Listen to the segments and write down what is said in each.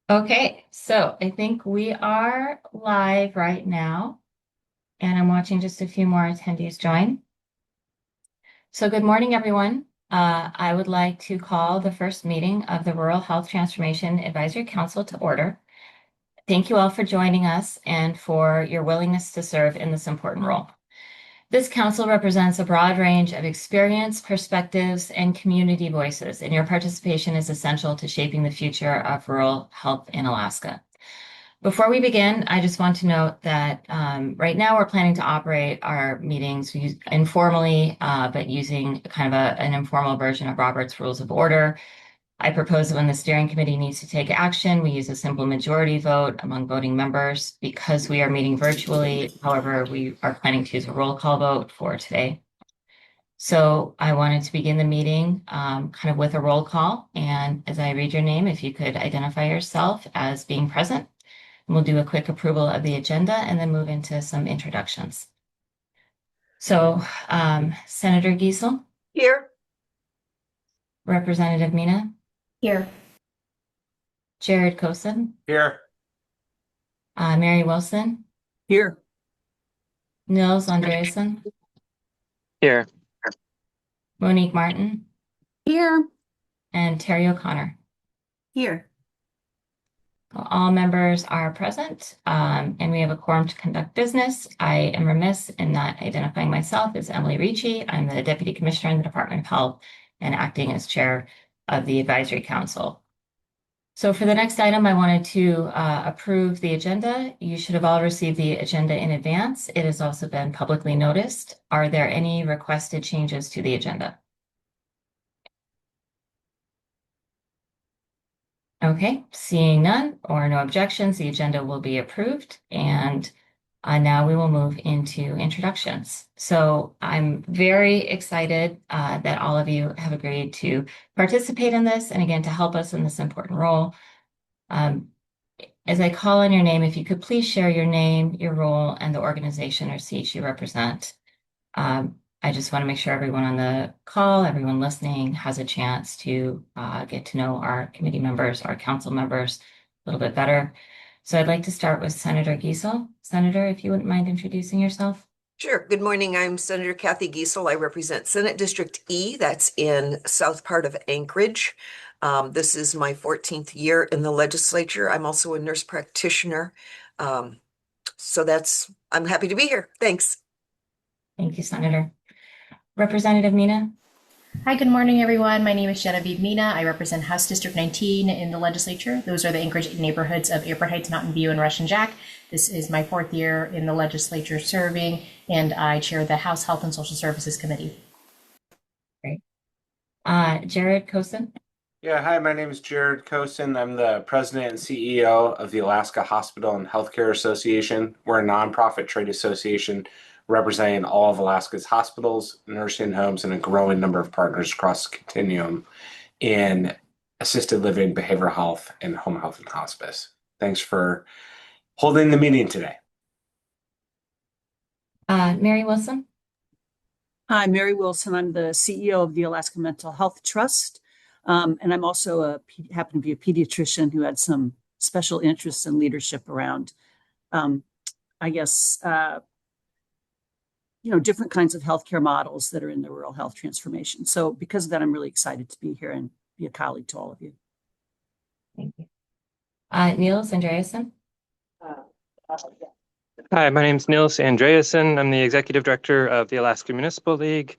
Okay, so I think we are live right now, and I'm watching just a few more attendees join. So good morning, everyone. I would like to call the first meeting of the Rural Health Transformation Advisory Council to order. Thank you all for joining us and for your willingness to serve in this important role. This council represents a broad range of experience, perspectives, and community voices, and your participation is essential to shaping the future of rural health in Alaska. Before we begin, I just want to note that right now we're planning to operate our meetings informally, but using kind of an informal version of Robert's Rules of Order. I propose that when the steering committee needs to take action, we use a simple majority vote among voting members. Because we are meeting virtually, however, we are planning to use a roll call vote for today. So I wanted to begin the meeting kind of with a roll call. And as I read your name, if you could identify yourself as being present. We'll do a quick approval of the agenda and then move into some introductions. So Senator Giesel, Here. Representative Mina, Here. Jared Kosen, Here. Mary Wilson, Here. Nils Andreasen, Here. Monique Martin, Here. and Terry O'Connor. Here. All members are present, and we have a quorum to conduct business. I am remiss in not identifying myself as Emily Ricci. I'm the Deputy Commissioner in the Department of Health and acting as Chair of the Advisory Council. So for the next item, I wanted to approve the agenda. You should have all received the agenda in advance. It has also been publicly noticed. Are there any requested changes to the agenda? Okay, seeing none or no objections, the agenda will be approved. And now we will move into introductions. So I'm very excited that all of you have agreed to participate in this and again, to help us in this important role. As I call on your name, if you could please share your name, your role, and the organization or seat you represent. I just want to make sure everyone on the call, everyone listening has a chance to get to know our committee members, our council members a little bit better. So I'd like to start with Senator Giesel. Senator, if you wouldn't mind introducing yourself. Sure. Good morning. I'm Senator Kathy Giesel. I represent Senate District E. That's in south part of Anchorage. This is my 14th year in the legislature. I'm also a nurse practitioner. I'm happy to be here. Thanks. Thank you, Senator. Representative Mina. Hi, good morning, everyone. My name is Genevieve Mina. I represent House District 19 in the legislature. Those are the Anchorage neighborhoods of Airport Heights, Mountain View, and Russian Jack. This is my 4th year in the legislature serving, and I chair the House Health and Social Services Committee. Great. Jared Kosen. Yeah, hi, my name is Jared Kosen. I'm the president and CEO of the Alaska Hospital and Healthcare Association. We're a nonprofit trade association representing all of Alaska's hospitals, nursing homes, and a growing number of partners across the continuum in assisted living, behavioral health, and home health and hospice. Thanks for holding the meeting today. Mary Wilson. Hi, Mary Wilson. I'm the CEO of the Alaska Mental Health Trust. And I'm also happen to be a pediatrician who had some special interests in leadership around, different kinds of healthcare models that are in the rural health transformation. So because of that, I'm really excited to be here and be a colleague to all of you. Thank you. Nils Andreasen. Hi, my name is Nils Andreasen. I'm the Executive Director of the Alaska Municipal League,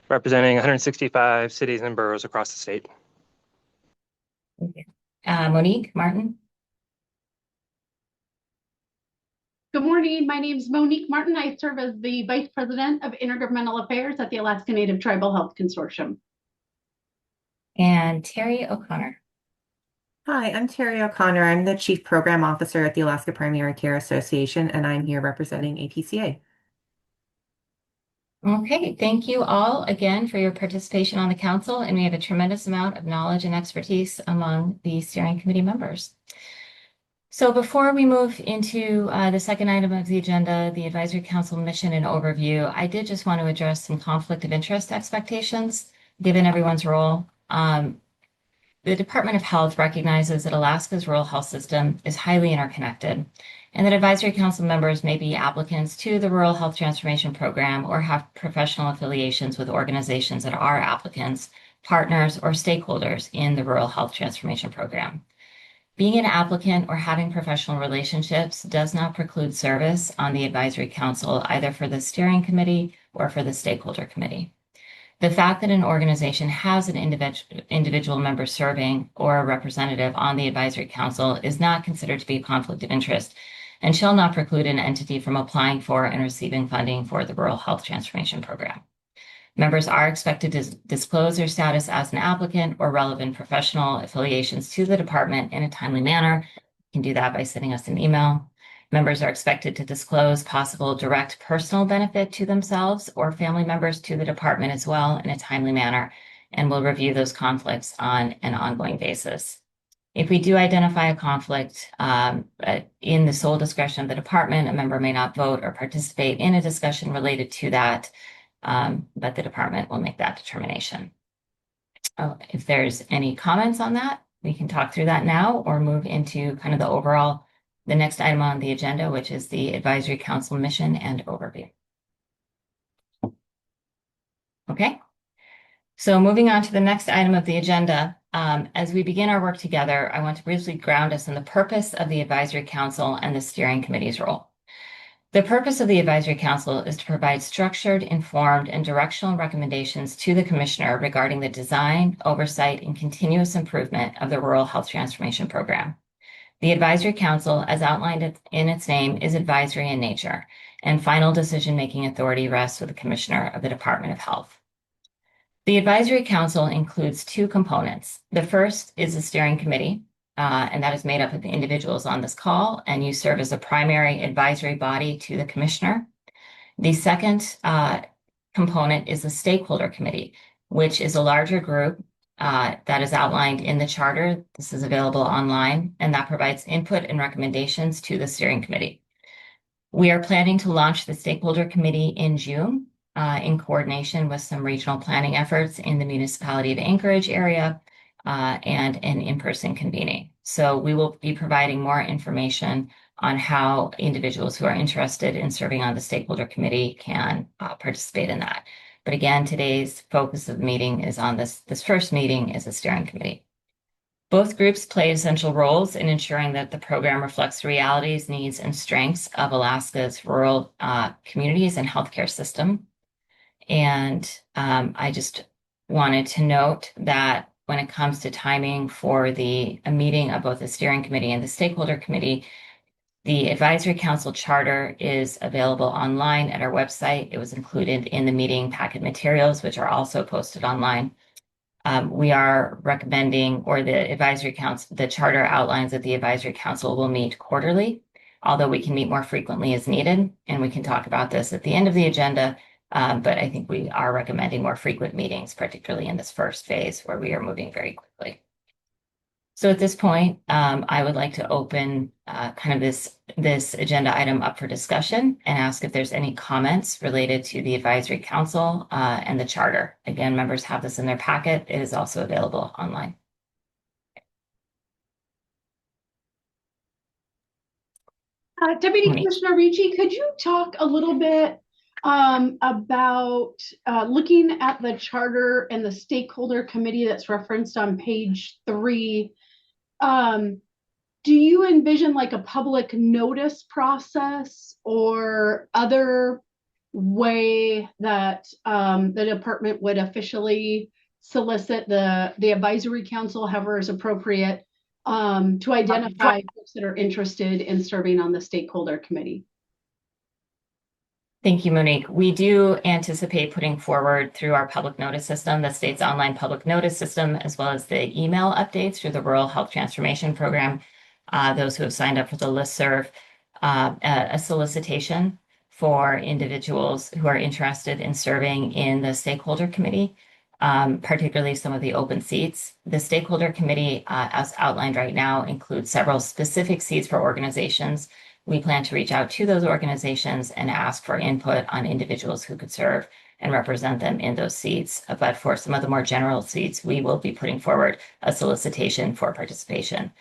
representing 165 cities and boroughs across the state. Thank you. Monique Martin. Good morning. My name is Monique Martin. I serve as the Vice President of Intergovernmental Affairs at the Alaska Native Tribal Health Consortium. And Terry O'Connor. Hi, I'm Terry O'Connor. I'm the Chief Program Officer at the Alaska Primary Care Association, and I'm here representing APCA. Okay, thank you all again for your participation on the council, and we have a tremendous amount of knowledge and expertise among the steering committee members. So before we move into the second item of the agenda, the Advisory Council mission and overview, I did just want to address some conflict of interest expectations given everyone's role. the Department of Health recognizes that Alaska's rural health system is highly interconnected, and that advisory council members may be applicants to the Rural Health Transformation Program or have professional affiliations with organizations that are applicants, partners, or stakeholders in the Rural Health Transformation Program. Being an applicant or having professional relationships does not preclude service on the advisory council, either for the steering committee or for the stakeholder committee. The fact that an organization has an individual member serving or a representative on the advisory council is not considered to be a conflict of interest and shall not preclude an entity from applying for and receiving funding for the Rural Health Transformation Program. Members are expected to disclose their status as an applicant or relevant professional affiliations to the department in a timely manner. You can do that by sending us an email. Members are expected to disclose possible direct personal benefit to themselves or family members to the department as well in a timely manner, and we'll review those conflicts on an ongoing basis. If we do identify a conflict in the sole discretion of the department, a member may not vote or participate in a discussion related to that, but the department will make that determination. If there's any comments on that, we can talk through that now or move into kind of the next item on the agenda, which is the Advisory Council mission and overview. Okay, so moving on to the next item of the agenda, as we begin our work together, I want to briefly ground us in the purpose of the Advisory Council and the Steering Committee's role. The purpose of the Advisory Council is to provide structured, informed, and directional recommendations to the Commissioner regarding the design, oversight, and continuous improvement of the Rural Health Transformation Program. The Advisory Council, as outlined in its name, is advisory in nature, and final decision-making authority rests with the Commissioner of the Department of Health. The Advisory Council includes two components. The first is the Steering Committee, and that is made up of the individuals on this call, and you serve as a primary advisory body to the Commissioner. The second component is the Stakeholder Committee, which is a larger group that is outlined in the charter. This is available online, and that provides input and recommendations to the Steering Committee. We are planning to launch the Stakeholder Committee in June in coordination with some regional planning efforts in the municipality of Anchorage area and an in-person convening. So we will be providing more information on how individuals who are interested in serving on the Stakeholder Committee can participate in that. But again, today's focus of the meeting is on this first meeting is the Steering Committee. Both groups play essential roles in ensuring that the program reflects the realities, needs, and strengths of Alaska's rural communities and healthcare system. And I just wanted to note that when it comes to timing for a meeting of both the Steering Committee and the Stakeholder Committee, the Advisory Council Charter is available online at our website. It was included in the meeting packet materials, which are also posted online. We are recommending, or the Advisory Council, the charter outlines that the Advisory Council will meet quarterly, although we can meet more frequently as needed, and we can talk about this at the end of the agenda. But I think we are recommending more frequent meetings, particularly in this first phase where we are moving very quickly. So at this point, I would like to open kind of this agenda item up for discussion and ask if there's any comments related to the Advisory Council and the charter. Again, members have this in their packet. It is also available online. Deputy Monique. Commissioner Ricci, could you talk a little bit about looking at the charter and the stakeholder committee that's referenced on page 3? Do you envision like a public notice process or other way that the department would officially solicit the advisory council, however is appropriate, to identify folks that are interested in serving on the stakeholder committee? Thank you, Monique. We do anticipate putting forward through our public notice system, the state's online public notice system, as well as the email updates through the Rural Health Transformation Program, those who have signed up for the listserv, a solicitation for individuals who are interested in serving in the Stakeholder Committee, particularly some of the open seats. The Stakeholder Committee, as outlined right now, includes several specific seats for organizations. We plan to reach out to those organizations and ask for input on individuals who could serve and represent them in those seats. But for some of the more general seats, we will be putting forward a solicitation for participation.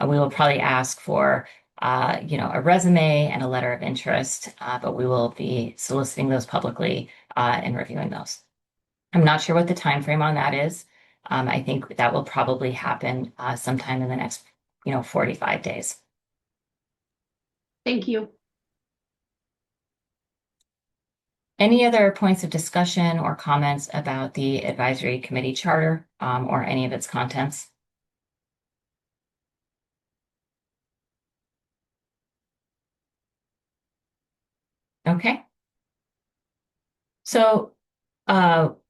We will probably ask for a resume and a letter of interest, but we will be soliciting those publicly and reviewing those. I'm not sure what the time frame on that is. I think that will probably happen sometime in the next, 45 days. Thank you. Any other points of discussion or comments about the advisory committee charter or any of its contents? Okay. So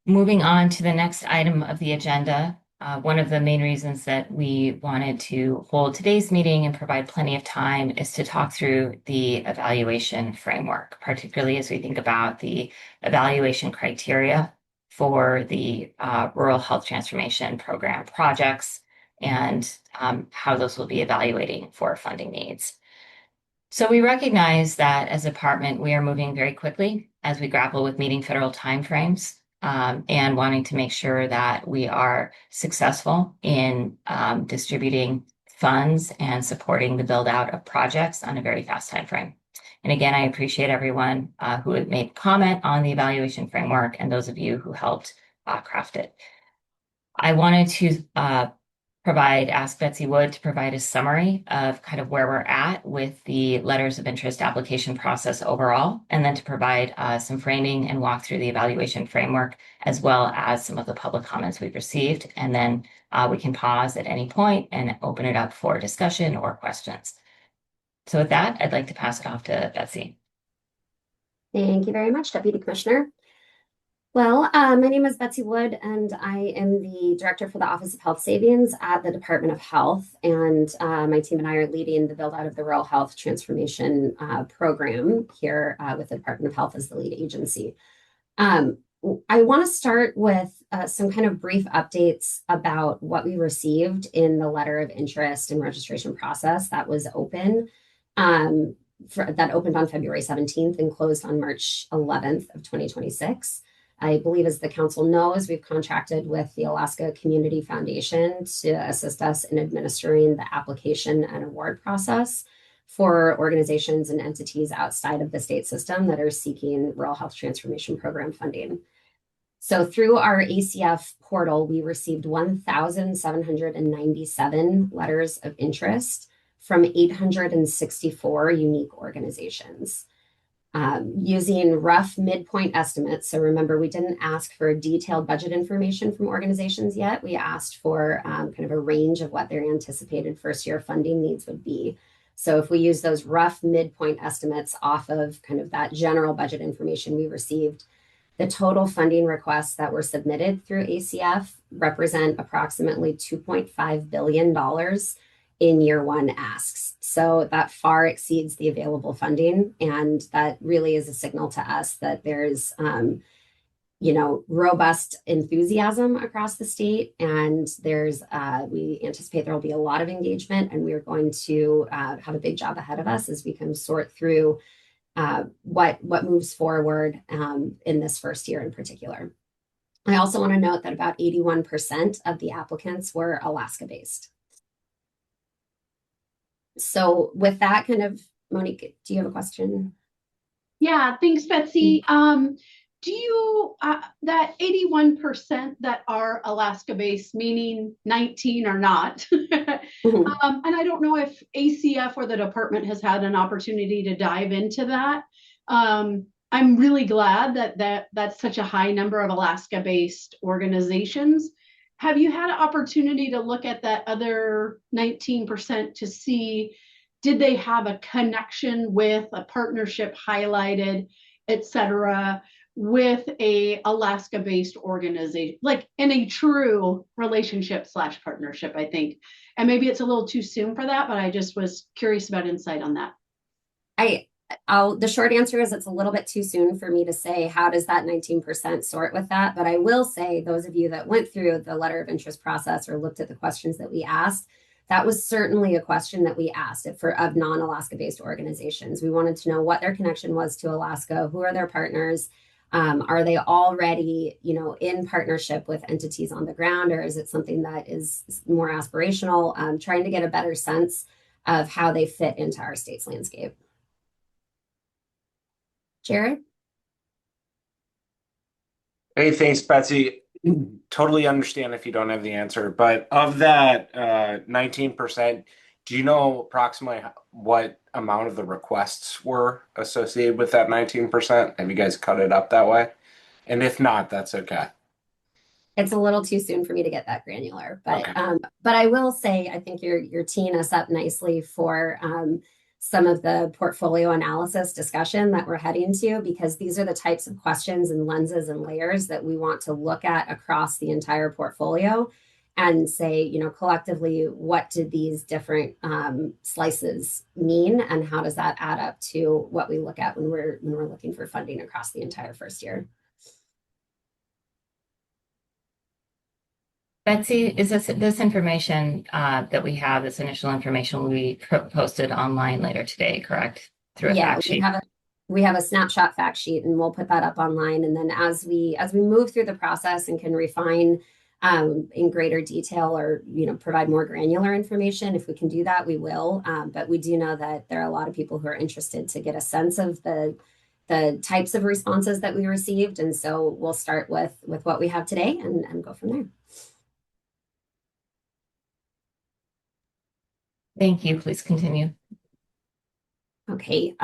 moving on to the next item of the agenda, one of the main reasons that we wanted to hold today's meeting and provide plenty of time is to talk through the evaluation framework, particularly as we think about the evaluation criteria for the Rural Health Transformation Program projects and how those will be evaluating for funding needs. So we recognize that as a department, we are moving very quickly as we grapple with meeting federal timeframes and wanting to make sure that we are successful in distributing funds and supporting the build out of projects on a very fast timeframe. And again, I appreciate everyone who had made comment on the evaluation framework and those of you who helped craft it. I wanted to ask Betsy Wood to provide a summary of kind of where we're at with the letters of interest application process overall, and then to provide some framing and walk through the evaluation framework, as well as some of the public comments we've received. And then we can pause at any point and open it up for discussion or questions. So with that, I'd like to pass it off to Betsy. Thank you very much, Deputy Commissioner. Well, my name is Betsy Wood, and I am the Director for the Office of Health Savings at the Department of Health. And my team and I are leading the build out of the Rural Health Transformation Program here with the Department of Health as the lead agency. I want to start with some kind of brief updates about what we received in the letter of interest and registration process that was open. That opened on February 17th and closed on March 11th of 2026. I believe, as the council knows, we've contracted with the Alaska Community Foundation to assist us in administering the application and award process for organizations and entities outside of the state system that are seeking Rural Health Transformation Program funding. So through our ACF portal, we received 1,797 letters of interest from 864 unique organizations. Using rough midpoint estimates. So remember, we didn't ask for detailed budget information from organizations yet. We asked for kind of a range of what their anticipated first year funding needs would be. So if we use those rough midpoint estimates off of kind of that general budget information we received, the total funding requests that were submitted through ACF represent approximately $2.5 billion in year one asks. So that far exceeds the available funding. And that really is a signal to us that there's, robust enthusiasm across the state. And we anticipate there will be a lot of engagement, and we're going to have a big job ahead of us as we can sort through what moves forward in this first year in particular. I also want to note that about 81% of the applicants were Alaska-based. So with that Monique, do you have a question? Yeah, thanks, Betsy. Do you, that 81% that are Alaska-based, meaning 19 are not, and I don't know if ACF or the department has had an opportunity to dive into that. I'm really glad that's such a high number of Alaska-based organizations. Have you had an opportunity to look at that other 19% to see, did they have a connection with a partnership highlighted, et cetera, with a Alaska-based organization, like in a true relationship / partnership, I think. And maybe it's a little too soon for that, but I just was curious about insight on that. The short answer is it's a little bit too soon for me to say how does that 19% sort with that. But I will say, those of you that went through the letter of interest process or looked at the questions that we asked, that was certainly a question that we asked of non-Alaska based organizations. We wanted to know what their connection was to Alaska, who are their partners, Are they already, in partnership with entities on the ground, or is it something that is more aspirational? Trying to get a better sense of how they fit into our state's landscape. Jared? Hey, thanks, Betsy. Totally understand if you don't have the answer, but of that 19%, do you know approximately what amount of the requests were associated with that 19%? Have you guys cut it up that way? And if not, that's okay. It's a little too soon for me to get that granular, but Okay. but I will say I think you're teeing us up nicely for some of the portfolio analysis discussion that we're heading to, because these are the types of questions and lenses and layers that we want to look at across the entire portfolio and say, collectively, what do these different slices mean, and how does that add up to what we look at when we're looking for funding across the entire first year. Betsy, is this information that we have, this initial information will be posted online later today, correct? Through a fact sheet. We have a snapshot fact sheet, and we'll put that up online. And then as we move through the process and can refine in greater detail, or provide more granular information, if we can do that, we will. But we do know that there are a lot of people who are interested to get a sense of the types of responses that we received, and so we'll start with what we have today and go from there. Thank you. Please continue. Okay.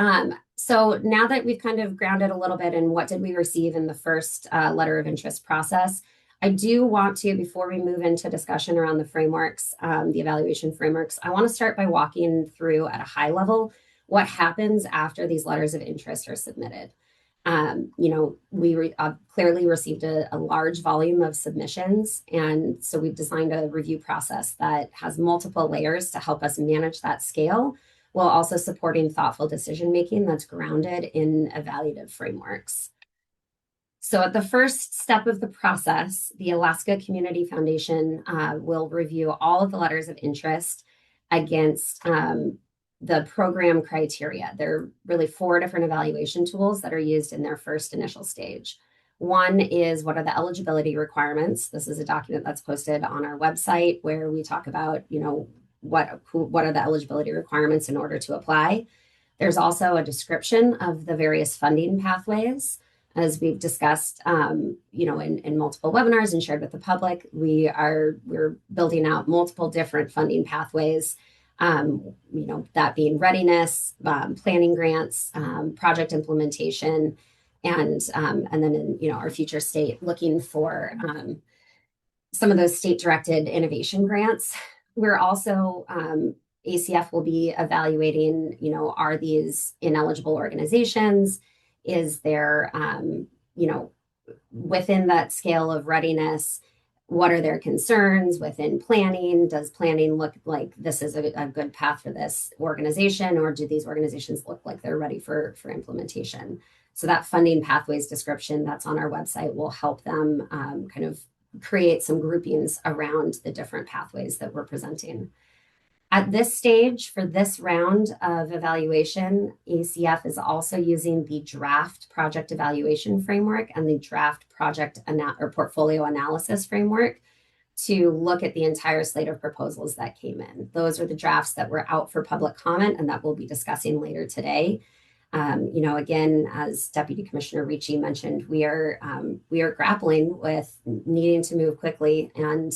So now that we've kind of grounded a little bit in what did we receive in the first letter of interest process, I do want to, before we move into discussion around the frameworks, the evaluation frameworks, I want to start by walking through at a high level what happens after these letters of interest are submitted. We clearly received a large volume of submissions, and so we've designed a review process that has multiple layers to help us manage that scale, while also supporting thoughtful decision making that's grounded in evaluative frameworks. So at the first step of the process, the Alaska Community Foundation will review all of the letters of interest against the program criteria. There are really 4 different evaluation tools that are used in their first initial stage. One is, what are the eligibility requirements? This is a document that's posted on our website where we talk about, what are the eligibility requirements in order to apply. There's also a description of the various funding pathways. As we've discussed, in multiple webinars and shared with the public, we're building out multiple different funding pathways. That being readiness, planning grants, project implementation, and then in our future state, looking for some of those state-directed innovation grants. We're also ACF will be evaluating, are these ineligible organizations? Is there, within that scale of readiness, what are their concerns within planning? Does planning look like this is a good path for this organization, or do these organizations look like they're ready for implementation? So that funding pathways description that's on our website will help them kind of create some groupings around the different pathways that we're presenting. At this stage, for this round of evaluation, ACF is also using the draft project evaluation framework and the draft project or portfolio analysis framework to look at the entire slate of proposals that came in. Those are the drafts that were out for public comment and that we'll be discussing later today. Again, as Deputy Commissioner Ricci mentioned, we are grappling with needing to move quickly and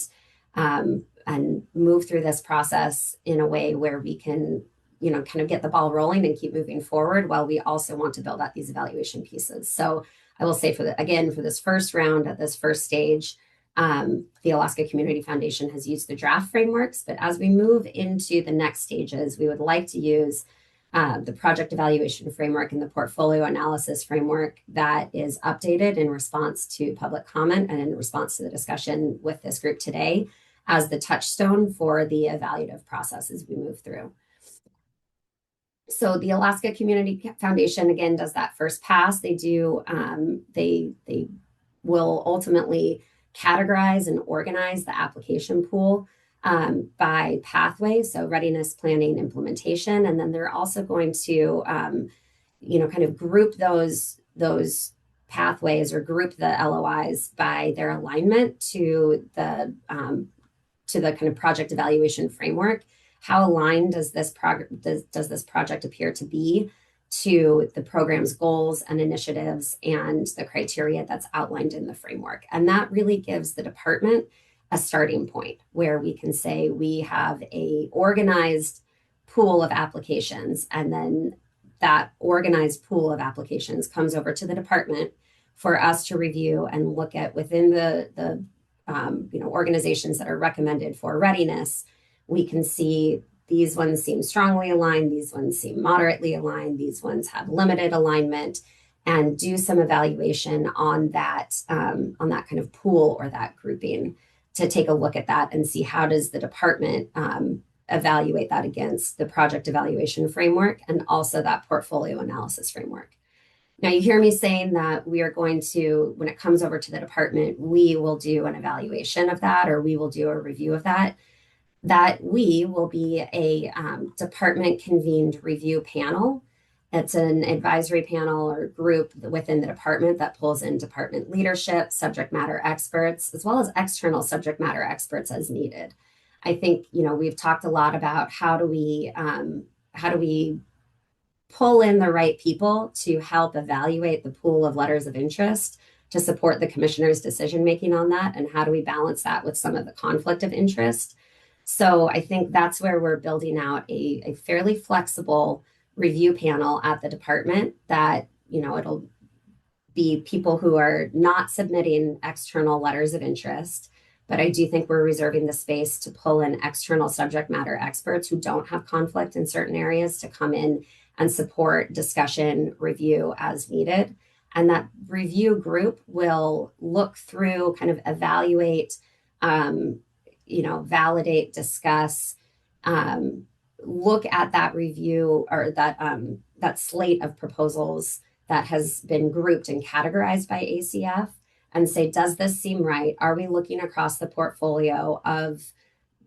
move through this process in a way where we can, kind of get the ball rolling and keep moving forward, while we also want to build out these evaluation pieces. So I will say for this first round at this first stage, the Alaska Community Foundation has used the draft frameworks, but as we move into the next stages, we would like to use the project evaluation framework and the portfolio analysis framework that is updated in response to public comment and in response to the discussion with this group today, as the touchstone for the evaluative process as we move through. So the Alaska Community Foundation, again, does that first pass. They do, they will ultimately categorize and organize the application pool by pathway, so readiness, planning, implementation. And then they're also going to, kind of group those pathways or group the LOIs by their alignment to the kind of project evaluation framework. How aligned does this project appear to be to the program's goals and initiatives and the criteria that's outlined in the framework? And that really gives the department a starting point where we can say we have a organized pool of applications, and then that organized pool of applications comes over to the department for us to review and look at within the organizations that are recommended for readiness. We can see these ones seem strongly aligned, these ones seem moderately aligned, these ones have limited alignment, and do some evaluation on that kind of pool or that grouping to take a look at that and see how does the department evaluate that against the project evaluation framework and also that portfolio analysis framework. Now, you hear me saying that we are going to, when it comes over to the department, we will do an evaluation of that, or we will do a review of that. That we will be a department convened review panel. It's an advisory panel or group within the department that pulls in department leadership, subject matter experts, as well as external subject matter experts as needed. I think, we've talked a lot about how do we pull in the right people to help evaluate the pool of letters of interest to support the commissioner's decision making on that, and how do we balance that with some of the conflict of interest. So I think that's where we're building out a fairly flexible review panel at the department that, it'll be people who are not submitting external letters of interest. But I do think we're reserving the space to pull in external subject matter experts who don't have conflict in certain areas to come in and support discussion review as needed. And that review group will look through, kind of evaluate, validate, discuss, look at that review or that slate of proposals that has been grouped and categorized by ACF and say, does this seem right? Are we looking across the portfolio of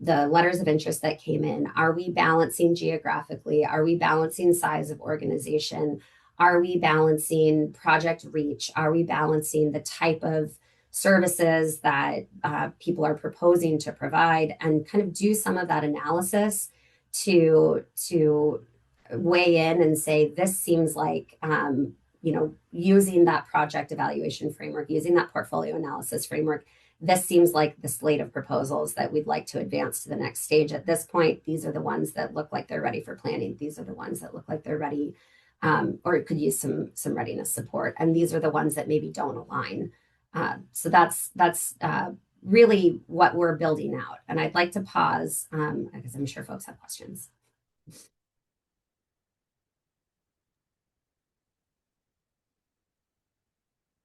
the letters of interest that came in? Are we balancing geographically? Are we balancing size of organization? Are we balancing project reach? Are we balancing the type of services that people are proposing to provide, and kind of do some of that analysis to weigh in and say, this seems like, using that project evaluation framework, using that portfolio analysis framework, this seems like the slate of proposals that we'd like to advance to the next stage. At this point, these are the ones that look like they're ready for planning. These are the ones that look like they're ready or could use some readiness support. And these are the ones that maybe don't align. So that's really what we're building out. And I'd like to pause because I'm sure folks have questions.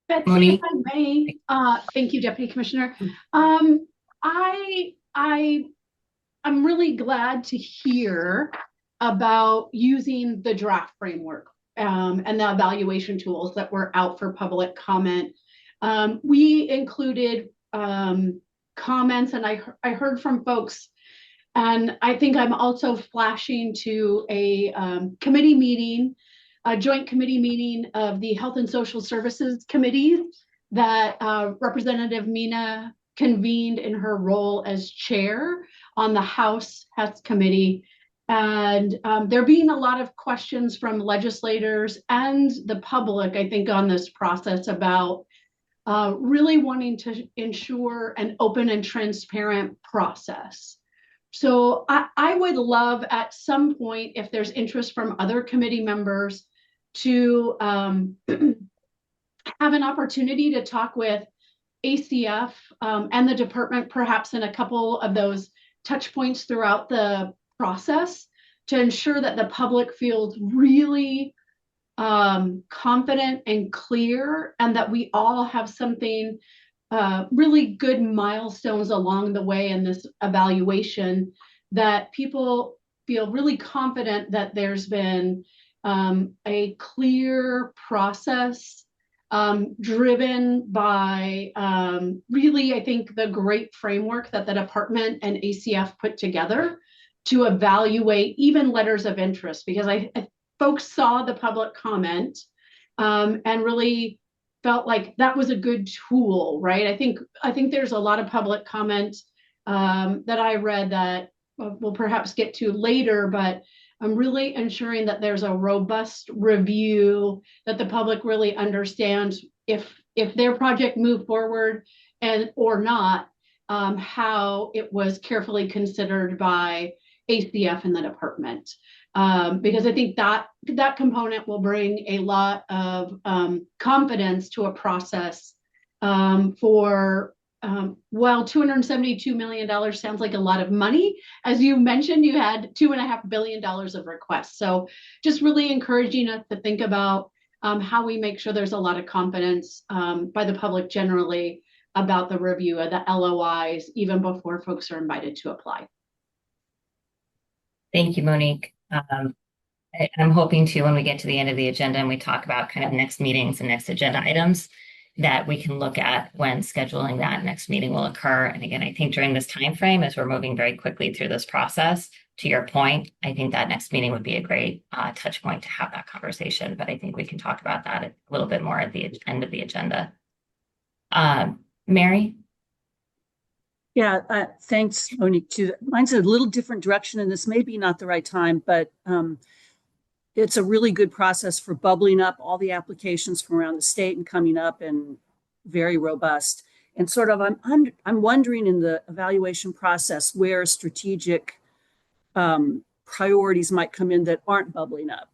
Betsy, Monique? if I may, thank you, Deputy Commissioner. I'm really glad to hear about using the draft framework and the evaluation tools that were out for public comment. We included comments, and I heard from folks, and I think I'm also flashing to a committee meeting, a joint committee meeting of the Health and Social Services Committee that Representative Mina convened in her role as chair on the House Health Committee. And there being a lot of questions from legislators and the public, I think, on this process about really wanting to ensure an open and transparent process. So I would love at some point, if there's interest from other committee members, to have an opportunity to talk with ACF and the department, perhaps in a couple of those touch points throughout the process, to ensure that the public feels really confident and clear, and that we all have something really good milestones along the way in this evaluation, that people feel really confident that there's been a clear process driven by really, I think, the great framework that the department and ACF put together to evaluate even letters of interest, because I folks saw the public comment and really felt like that was a good tool, right? I think there's a lot of public comment that I read that we'll perhaps get to later, but I'm really ensuring that there's a robust review, that the public really understands if their project moved forward and or not, how it was carefully considered by ACF and the department. Because I think that component will bring a lot of confidence to a process for well, $272 million sounds like a lot of money. As you mentioned, you had $2.5 billion of requests. So just really encouraging us to think about how we make sure there's a lot of confidence by the public generally about the review of the LOIs, even before folks are invited to apply. Thank you, Monique. I'm hoping to, when we get to the end of the agenda and we talk about kind of next meetings and next agenda items, that we can look at when scheduling that next meeting will occur. And again, I think during this time frame, as we're moving very quickly through this process, to your point, I think that next meeting would be a great touch point to have that conversation. But I think we can talk about that a little bit more at the end of the agenda. Mary? Yeah, thanks, Monique. Mine's a little different direction, and this may be not the right time, but it's a really good process for bubbling up all the applications from around the state and coming up, and very robust. And sort of, I'm wondering in the evaluation process where strategic priorities might come in that aren't bubbling up,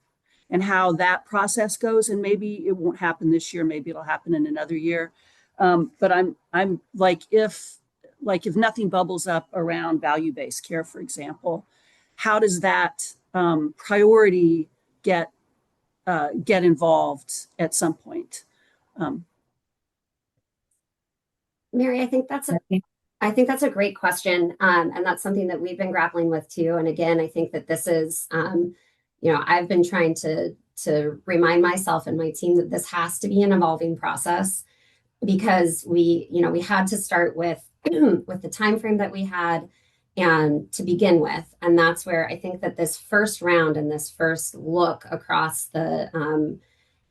and how that process goes. And maybe it won't happen this year, maybe it'll happen in another year. But I'm like, if nothing bubbles up around value-based care, for example, how does that priority get involved at some point? Mary, I think that's a great question, and that's something that we've been grappling with too. And again, I think that this is, I've been trying to remind myself and my team that this has to be an evolving process, because we had to start with the time frame that we had and to begin with. And that's where I think that this first round and this first look across the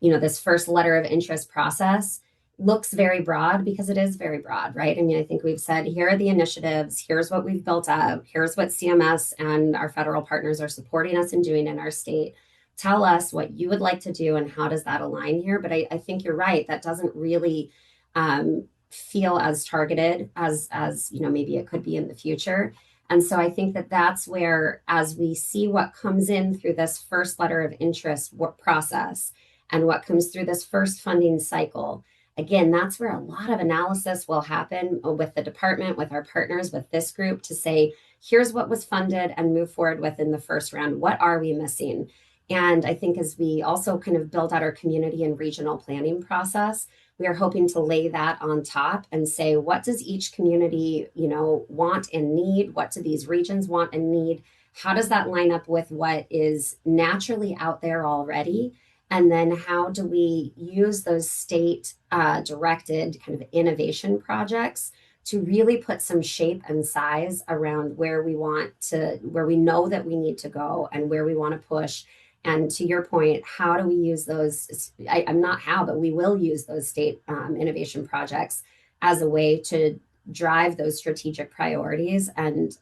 this first letter of interest process looks very broad, because it is very broad, right? I mean, I think we've said, here are the initiatives, here's what we've built up, here's what CMS and our federal partners are supporting us in doing in our state. Tell us what you would like to do and how does that align here? But I think you're right, that doesn't really feel as targeted as maybe it could be in the future. And so I think that that's where, as we see what comes in through this first letter of interest process and what comes through this first funding cycle, again, that's where a lot of analysis will happen with the department, with our partners, with this group, to say, here's what was funded and move forward with in the first round. What are we missing? And I think as we also kind of build out our community and regional planning process, we are hoping to lay that on top and say, what does each community, want and need? What do these regions want and need? How does that line up with what is naturally out there already? And then how do we use those state directed kind of innovation projects to really put some shape and size around where we know that we need to go and where we want to push. And to your point, how do we use those? But we will use those state innovation projects as a way to drive those strategic priorities and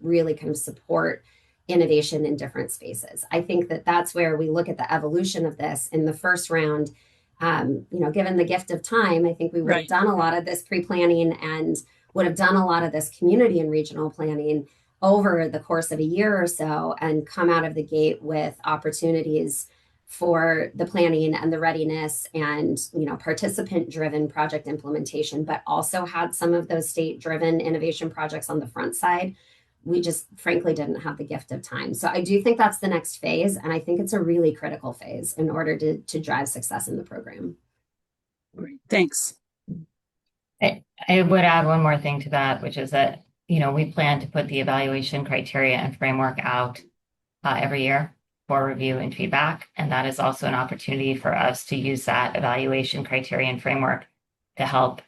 really kind of support innovation in different spaces. I think that that's where we look at the evolution of this in the first round. Given the gift of time, I think we would have done a lot of this pre-planning and would have done a lot of this community and regional planning over the course of a year or so, and come out of the gate with opportunities for the planning and the readiness and participant-driven project implementation, but also had some of those state-driven innovation projects on the front side. We just frankly didn't have the gift of time. So I do think that's the next phase, and I think it's a really critical phase in order to drive success in the program. Great, thanks. I would add one more thing to that, which is that we plan to put the evaluation criteria and framework out every year for review and feedback. And that is also an opportunity for us to use that evaluation criteria and framework to help,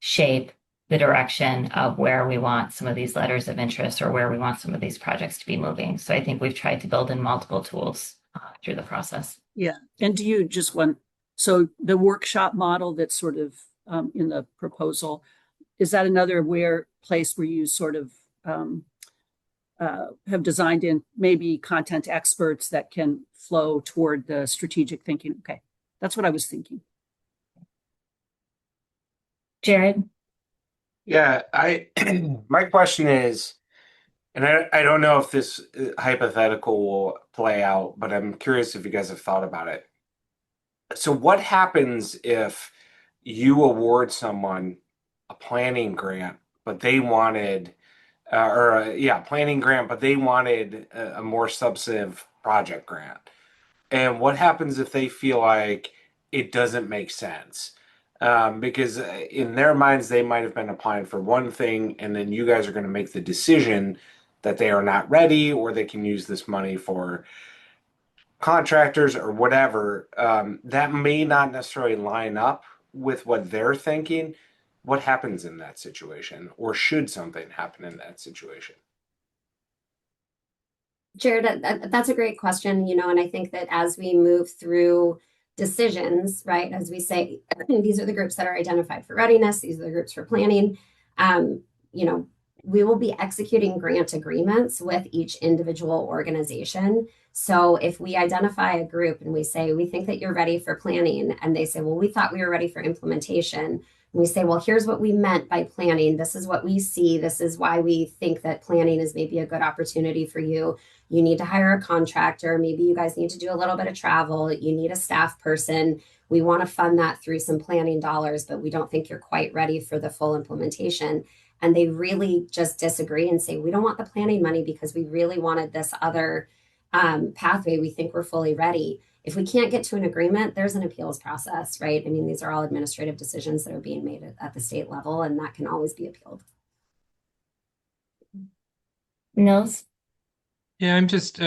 shape the direction of where we want some of these letters of interest or where we want some of these projects to be moving. So I think we've tried to build in multiple tools through the process. Yeah. And do you just want So the workshop model that's sort of in the proposal, is that another place where you sort of have designed in maybe content experts that can flow toward the strategic thinking? Okay, that's what I was thinking. Jared? Yeah, my question is, and I don't know if this hypothetical will play out, but I'm curious if you guys have thought about it. So what happens if you award someone a planning grant, but they wanted, planning grant, but they wanted a more substantive project grant? And what happens if they feel like it doesn't make sense? Because in their minds, they might have been applying for one thing, and then you guys are going to make the decision that they are not ready, or they can use this money for contractors or whatever. That may not necessarily line up with what they're thinking. What happens in that situation, or should something happen in that situation? Jared, that's a great question, and I think that as we move through decisions, right, as we say, these are the groups that are identified for readiness, these are the groups for planning, um, you know, we will be executing grant agreements with each individual organization. So if we identify a group and we say, we think that you're ready for planning, and they say, well, we thought we were ready for implementation. And we say, well, here's what we meant by planning. This is what we see. This is why we think that planning is maybe a good opportunity for you. You need to hire a contractor. Maybe you guys need to do a little bit of travel. You need a staff person. We want to fund that through some planning dollars, but we don't think you're quite ready for the full implementation. And they really just disagree and say, we don't want the planning money because we really wanted this other pathway. We think we're fully ready. If we can't get to an agreement, there's an appeals process, right? I mean, these are all administrative decisions that are being made at the state level, and that can always be appealed. Nils? Yeah, I'm just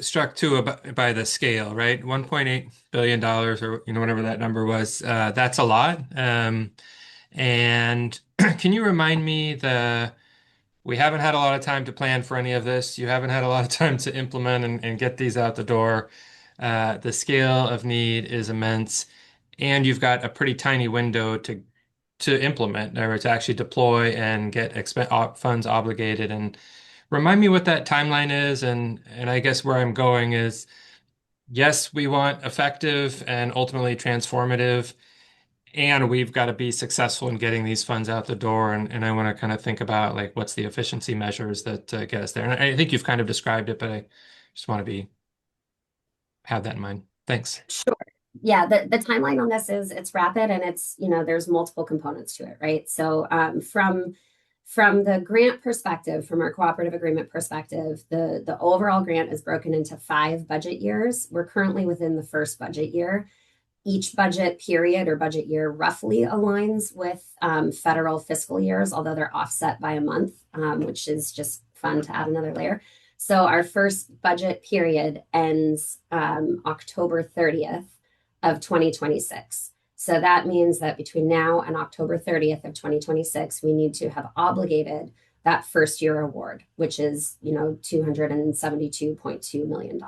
struck too by the scale, right? $1.8 billion or whatever that number was. That's a lot. And can you remind me we haven't had a lot of time to plan for any of this. You haven't had a lot of time to implement and get these out the door. The scale of need is immense, and you've got a pretty tiny window to implement or to actually deploy and get funds obligated. And remind me what that timeline is. And I guess where I'm going is, yes, we want effective and ultimately transformative, and we've got to be successful in getting these funds out the door. And I want to kind of think about like what's the efficiency measures that get us there. And I think you've kind of described it, but I just want to have that in mind. Thanks. Sure. Yeah, the timeline on this is it's rapid, and it's, there's multiple components to it, right? So from the grant perspective, from our cooperative agreement perspective, the overall grant is broken into 5 budget years. We're currently within the first budget year. Each budget period or budget year roughly aligns with federal fiscal years, although they're offset by a month, which is just fun to add another layer. So our first budget period ends October 30th of 2026. So that means that between now and October 30th of 2026, we need to have obligated that first year award, which is, $272.2 million.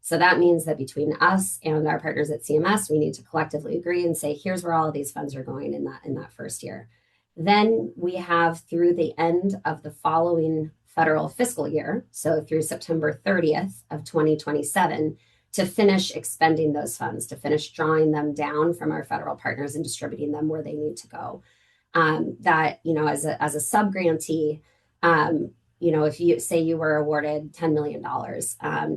So that means that between us and our partners at CMS, we need to collectively agree and say, here's where all of these funds are going in that first year. Then we have through the end of the following federal fiscal year, so through September 30th of 2027, to finish expending those funds, to finish drawing them down from our federal partners and distributing them where they need to go. That, as a sub-grantee, if you say you were awarded $10 million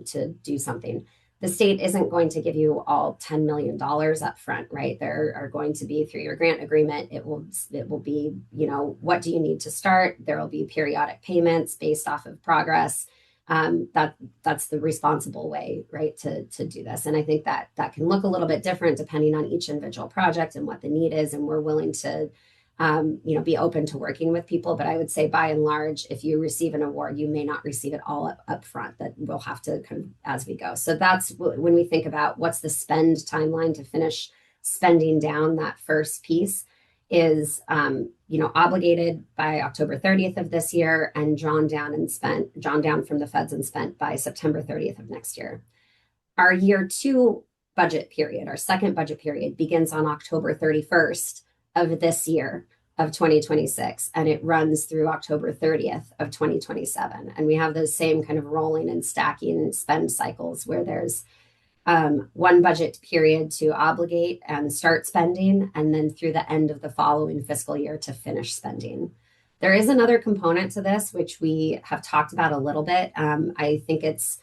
to do something, the state isn't going to give you all $10 million up front, right? There are going to be, through your grant agreement, it will be, what do you need to start? There will be periodic payments based off of progress. That's the responsible way, right, to do this. And I think that can look a little bit different depending on each individual project and what the need is. And we're willing to be open to working with people. But I would say by and large, if you receive an award, you may not receive it all up front. That we'll have to kind of as we go. So that's when we think about what's the spend timeline to finish spending down that first piece is, obligated by October 30th of this year and drawn down from the feds and spent by September 30th of next year. Our year 2 budget period, our second budget period, begins on October 31st of this year of 2026, and it runs through October 30th of 2027. And we have those same kind of rolling and stacking spend cycles where there's one budget period to obligate and start spending, and then through the end of the following fiscal year to finish spending. There is another component to this, which we have talked about a little bit. I think it's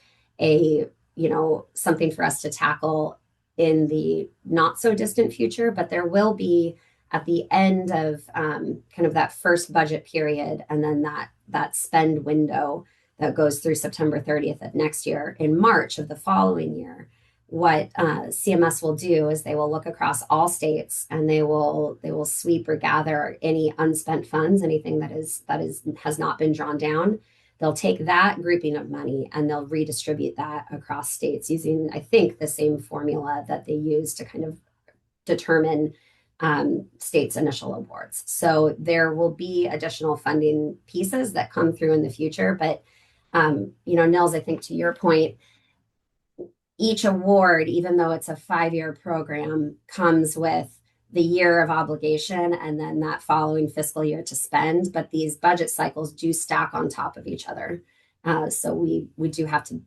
something for us to tackle in the not so distant future, but there will be at the end of kind of that first budget period, and then that spend window that goes through September 30th of next year. In March of the following year, what CMS will do is they will look across all states, and they will sweep or gather any unspent funds, anything that has not been drawn down. They'll take that grouping of money and they'll redistribute that across states using, I think, the same formula that they use to kind of determine states' initial awards. So there will be additional funding pieces that come through in the future. But, Nils, I think to your point, each award, even though it's a 5-year program, comes with the year of obligation and then that following fiscal year to spend. But these budget cycles do stack on top of each other. So we do have to,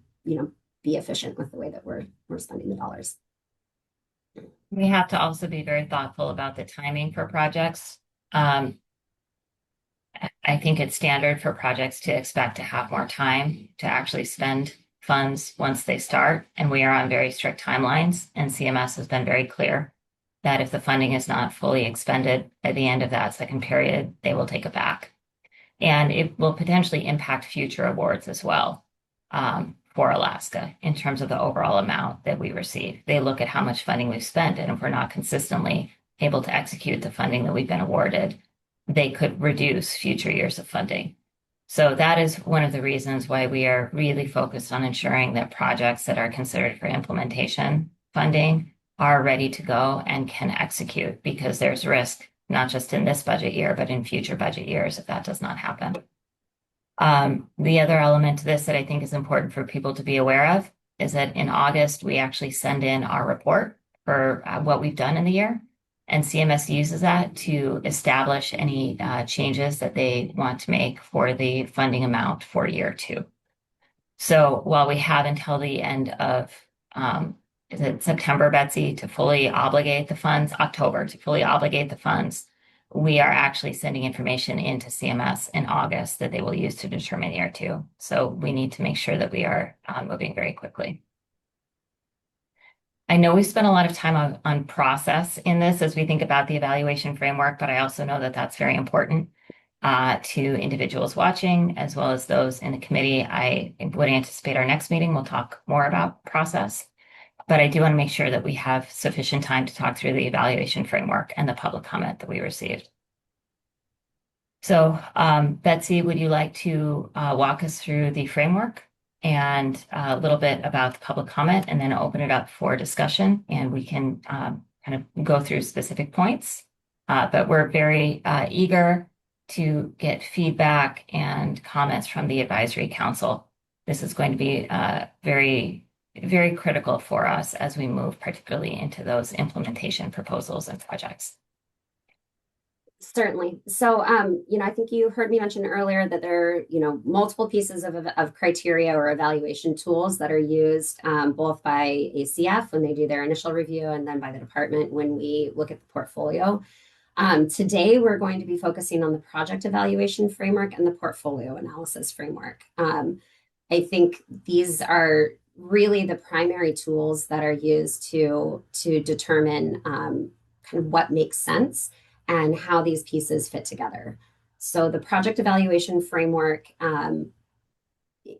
be efficient with the way that we're spending the dollars. We have to also be very thoughtful about the timing for projects. I think it's standard for projects to expect to have more time to actually spend funds once they start, and we are on very strict timelines, and CMS has been very clear that if the funding is not fully expended by the end of that second period, they will take it back. And it will potentially impact future awards as well for Alaska in terms of the overall amount that we receive. They look at how much funding we've spent, and if we're not consistently able to execute the funding that we've been awarded, they could reduce future years of funding. So that is one of the reasons why we are really focused on ensuring that projects that are considered for implementation funding are ready to go and can execute, because there's risk, not just in this budget year, but in future budget years if that does not happen. The other element to this that I think is important for people to be aware of is that in August, we actually send in our report for what we've done in the year. And CMS uses that to establish any changes that they want to make for the funding amount for year 2. So while we have until the end of, is it September, Betsy, to fully obligate the funds, October to fully obligate the funds, we are actually sending information into CMS in August that they will use to determine year 2. So we need to make sure that we are moving very quickly. I know we spent a lot of time on process in this as we think about the evaluation framework, but I also know that that's very important to individuals watching as well as those in the committee. I would anticipate our next meeting, we'll talk more about process, but I do want to make sure that we have sufficient time to talk through the evaluation framework and the public comment that we received. So Betsy, would you like to walk us through the framework and a little bit about the public comment, and then open it up for discussion, and we can kind of go through specific points. But we're very eager to get feedback and comments from the advisory council. This is going to be very, very critical for us as we move particularly into those implementation proposals and projects. Certainly. So, I think you heard me mention earlier that there are, multiple pieces of criteria or evaluation tools that are used both by ACF when they do their initial review and then by the department when we look at the portfolio. Today, we're going to be focusing on the project evaluation framework and the portfolio analysis framework. I think these are really the primary tools that are used to determine kind of what makes sense and how these pieces fit together. So the project evaluation framework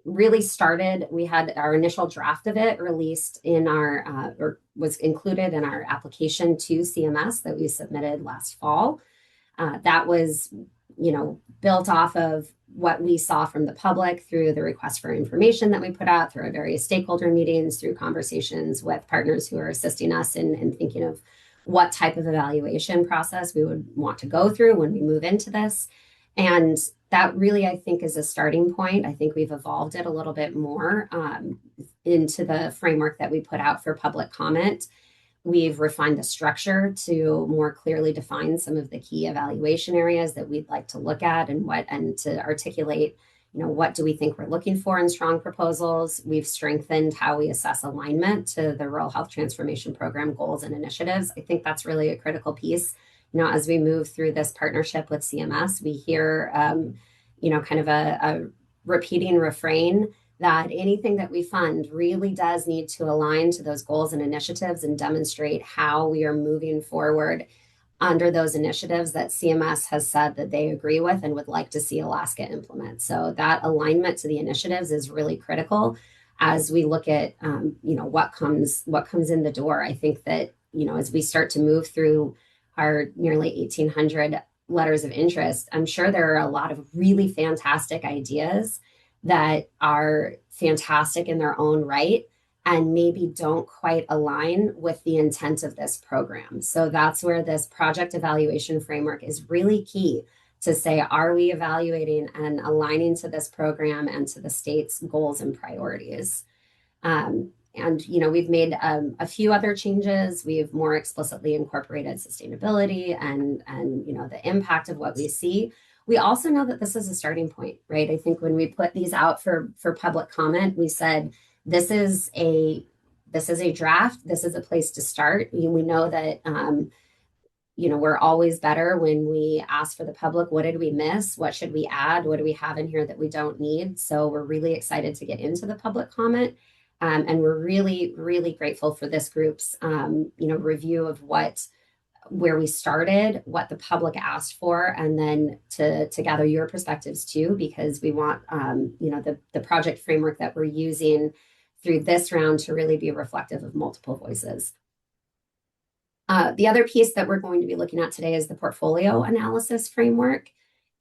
really started, we had our initial draft of it released in or was included in our application to CMS that we submitted last fall. That was, built off of what we saw from the public through the request for information that we put out, through our various stakeholder meetings, through conversations with partners who are assisting us in thinking of what type of evaluation process we would want to go through when we move into this. And that really, I think, is a starting point. I think we've evolved it a little bit more into the framework that we put out for public comment. We've refined the structure to more clearly define some of the key evaluation areas that we'd like to look at and to articulate, what do we think we're looking for in strong proposals. We've strengthened how we assess alignment to the Rural Health Transformation Program goals and initiatives. I think that's really a critical piece. As we move through this partnership with CMS, we hear, kind of a repeating refrain that anything that we fund really does need to align to those goals and initiatives and demonstrate how we are moving forward under those initiatives that CMS has said that they agree with and would like to see Alaska implement. So that alignment to the initiatives is really critical as we look at, what comes in the door. I think that, as we start to move through our nearly 1,800 letters of interest, I'm sure there are a lot of really fantastic ideas that are fantastic in their own right and maybe don't quite align with the intent of this program. So that's where this project evaluation framework is really key to say, are we evaluating and aligning to this program and to the state's goals and priorities? We've made a few other changes. We've more explicitly incorporated sustainability and the impact of what we see. We also know that this is a starting point, right? I think when we put these out for public comment, we said this is a draft. This is a place to start. We know that we're always better when we ask for the public, what did we miss? What should we add? What do we have in here that we don't need? So we're really excited to get into the public comment. And we're really, really grateful for this group's review of where we started, what the public asked for, and then to gather your perspectives too, because we want the project framework that we're using through this round to really be reflective of multiple voices. The other piece that we're going to be looking at today is the portfolio analysis framework.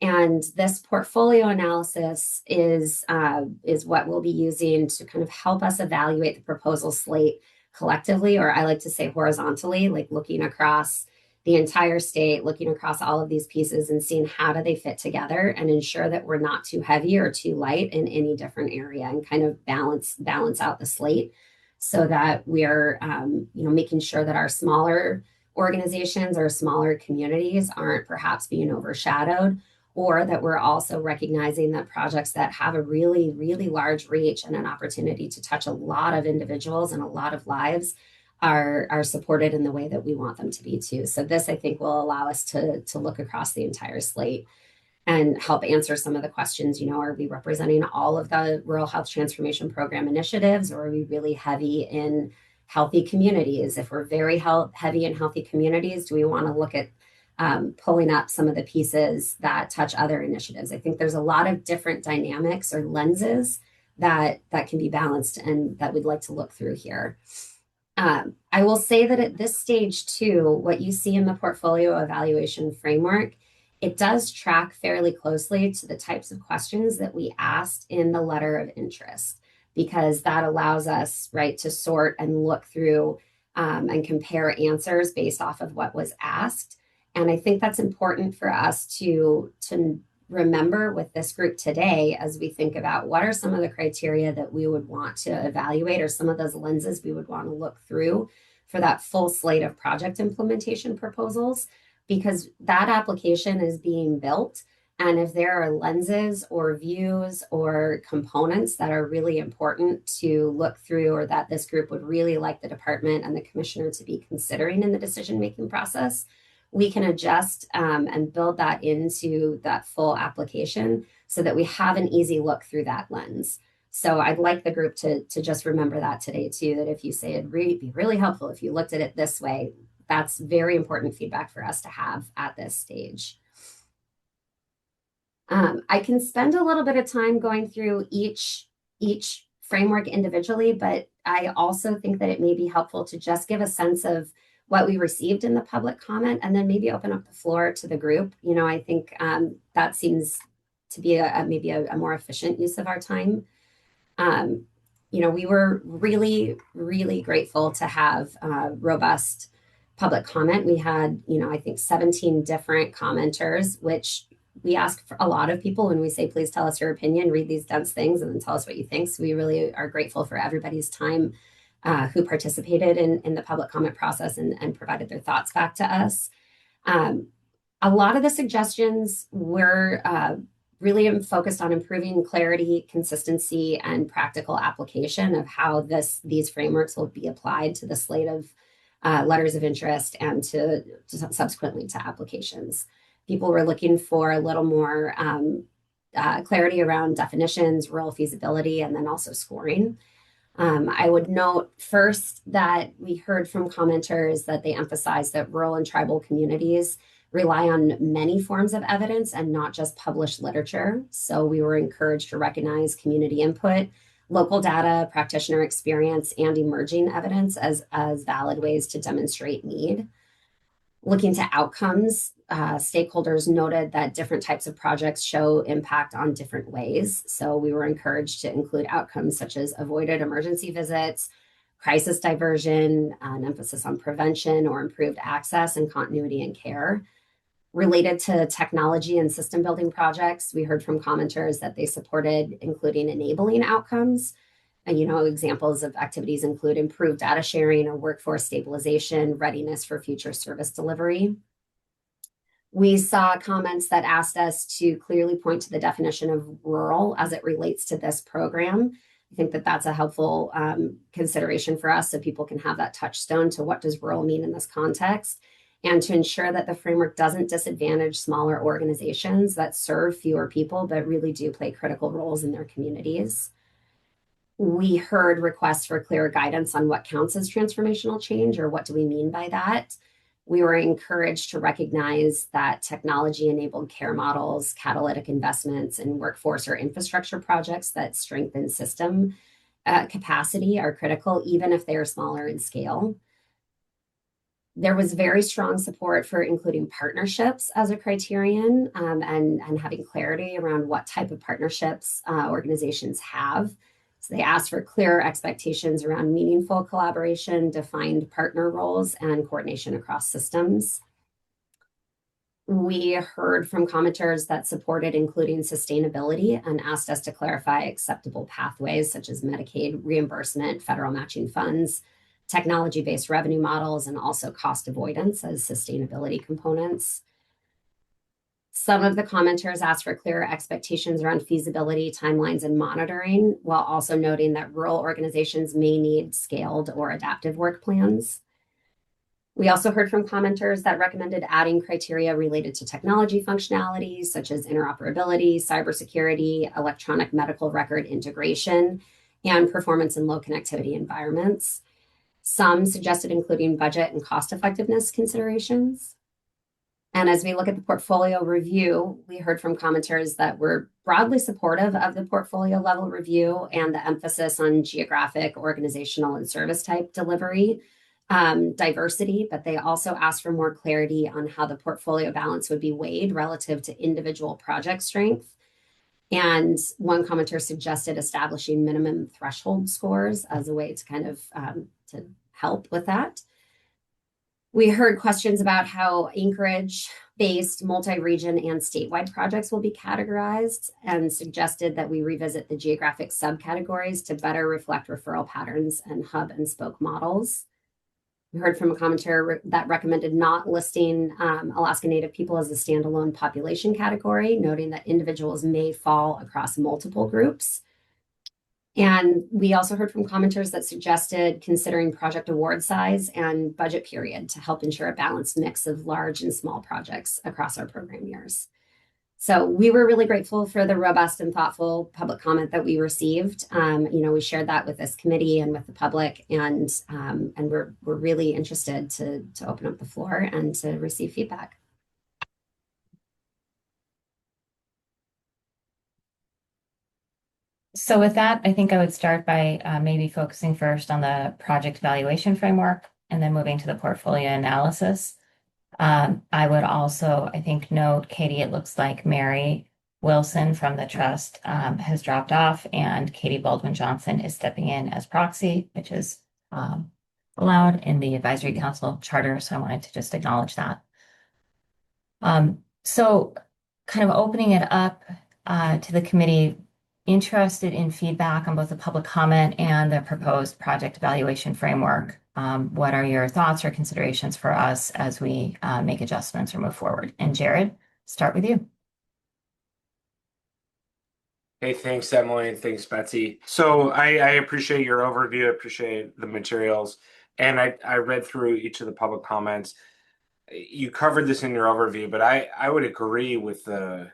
And this portfolio analysis is what we'll be using to kind of help us evaluate the proposal slate collectively, or I like to say horizontally, like looking across the entire state, looking across all of these pieces and seeing how do they fit together and ensure that we're not too heavy or too light in any different area, and kind of balance out the slate so that we're making sure that our smaller organizations or smaller communities aren't perhaps being overshadowed, or that we're also recognizing that projects that have a really, really large reach and an opportunity to touch a lot of individuals and a lot of lives are supported in the way that we want them to be too. So this, I think, will allow us to look across the entire slate and help answer some of the questions. Are we representing all of the Rural Health Transformation Program initiatives, or are we really heavy in healthy communities? If we're very heavy in healthy communities, do we want to look at pulling up some of the pieces that touch other initiatives? I think there's a lot of different dynamics or lenses that can be balanced and that we'd like to look through here. I will say that at this stage too, what you see in the portfolio evaluation framework, it does track fairly closely to the types of questions that we asked in the letter of interest, because that allows us, right, to sort and look through and compare answers based off of what was asked. And I think that's important for us to remember with this group today as we think about what are some of the criteria that we would want to evaluate, or some of those lenses we would want to look through for that full slate of project implementation proposals, because that application is being built. And if there are lenses or views or components that are really important to look through, or that this group would really like the department and the commissioner to be considering in the decision-making process, we can adjust and build that into that full application so that we have an easy look through that lens. So I'd like the group to just remember that today too, that if you say it'd be really helpful if you looked at it this way, that's very important feedback for us to have at this stage. I can spend a little bit of time going through each framework individually, but I also think that it may be helpful to just give a sense of what we received in the public comment and then maybe open up the floor to the group. I think that seems to be maybe a more efficient use of our time. We were really, really grateful to have robust public comment. We had, I think 17 different commenters, which We ask for a lot of people when we say, please tell us your opinion, read these dense things, and then tell us what you think. So we really are grateful for everybody's time who participated in the public comment process and provided their thoughts back to us. A lot of the suggestions were really focused on improving clarity, consistency, and practical application of how these frameworks will be applied to the slate of letters of interest and to subsequently to applications. People were looking for a little more clarity around definitions, rural feasibility, and then also scoring. I would note first that we heard from commenters that they emphasize that rural and tribal communities rely on many forms of evidence and not just published literature. So we were encouraged to recognize community input, local data, practitioner experience, and emerging evidence as valid ways to demonstrate need. Looking to outcomes, stakeholders noted that different types of projects show impact on different ways. So we were encouraged to include outcomes such as avoided emergency visits, crisis diversion, an emphasis on prevention or improved access and continuity in care. Related to technology and system building projects, we heard from commenters that they supported including enabling outcomes. And, examples of activities include improved data sharing or workforce stabilization, readiness for future service delivery. We saw comments that asked us to clearly point to the definition of rural as it relates to this program. I think that that's a helpful consideration for us so people can have that touchstone to what does rural mean in this context, and to ensure that the framework doesn't disadvantage smaller organizations that serve fewer people but really do play critical roles in their communities. We heard requests for clear guidance on what counts as transformational change, or what do we mean by that. We were encouraged to recognize that technology-enabled care models, catalytic investments, and workforce or infrastructure projects that strengthen system capacity are critical, even if they are smaller in scale. There was very strong support for including partnerships as a criterion and having clarity around what type of partnerships organizations have. So they asked for clearer expectations around meaningful collaboration, defined partner roles, and coordination across systems. We heard from commenters that supported including sustainability and asked us to clarify acceptable pathways such as Medicaid reimbursement, federal matching funds, technology-based revenue models, and also cost avoidance as sustainability components. Some of the commenters asked for clearer expectations around feasibility, timelines, and monitoring, while also noting that rural organizations may need scaled or adaptive work plans. We also heard from commenters that recommended adding criteria related to technology functionalities, such as interoperability, cybersecurity, electronic medical record integration, and performance in low connectivity environments. Some suggested including budget and cost effectiveness considerations. And as we look at the portfolio review, we heard from commenters that were broadly supportive of the portfolio level review and the emphasis on geographic, organizational, and service type delivery, diversity, but they also asked for more clarity on how the portfolio balance would be weighed relative to individual project strength. And one commenter suggested establishing minimum threshold scores as a way to kind of to help with that. We heard questions about how Anchorage-based multi-region and statewide projects will be categorized, and suggested that we revisit the geographic subcategories to better reflect referral patterns and hub and spoke models. We heard from a commenter that recommended not listing Alaska Native people as a standalone population category, noting that individuals may fall across multiple groups. And we also heard from commenters that suggested considering project award size and budget period to help ensure a balanced mix of large and small projects across our program years. So we were really grateful for the robust and thoughtful public comment that we received. We shared that with this committee and with the public, and we're really interested to open up the floor and to receive feedback. So with that, I think I would start by maybe focusing first on the project evaluation framework and then moving to the portfolio analysis. I would also, I think, note, Katie, it looks like Mary Wilson from the trust has dropped off, and Katie Baldwin-Johnson is stepping in as proxy, which is allowed in the advisory council charter. So I wanted to just acknowledge that. So kind of opening it up to the committee, interested in feedback on both the public comment and the proposed project evaluation framework. What are your thoughts or considerations for us as we make adjustments or move forward? And Jared, start with you. Hey, thanks, Emily, and thanks, Betsy. So I appreciate your overview, I appreciate the materials, and I read through each of the public comments. You covered this in your overview, but I would agree with the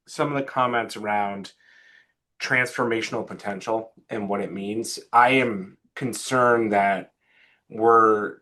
some of the comments around transformational potential and what it means. I am concerned that we're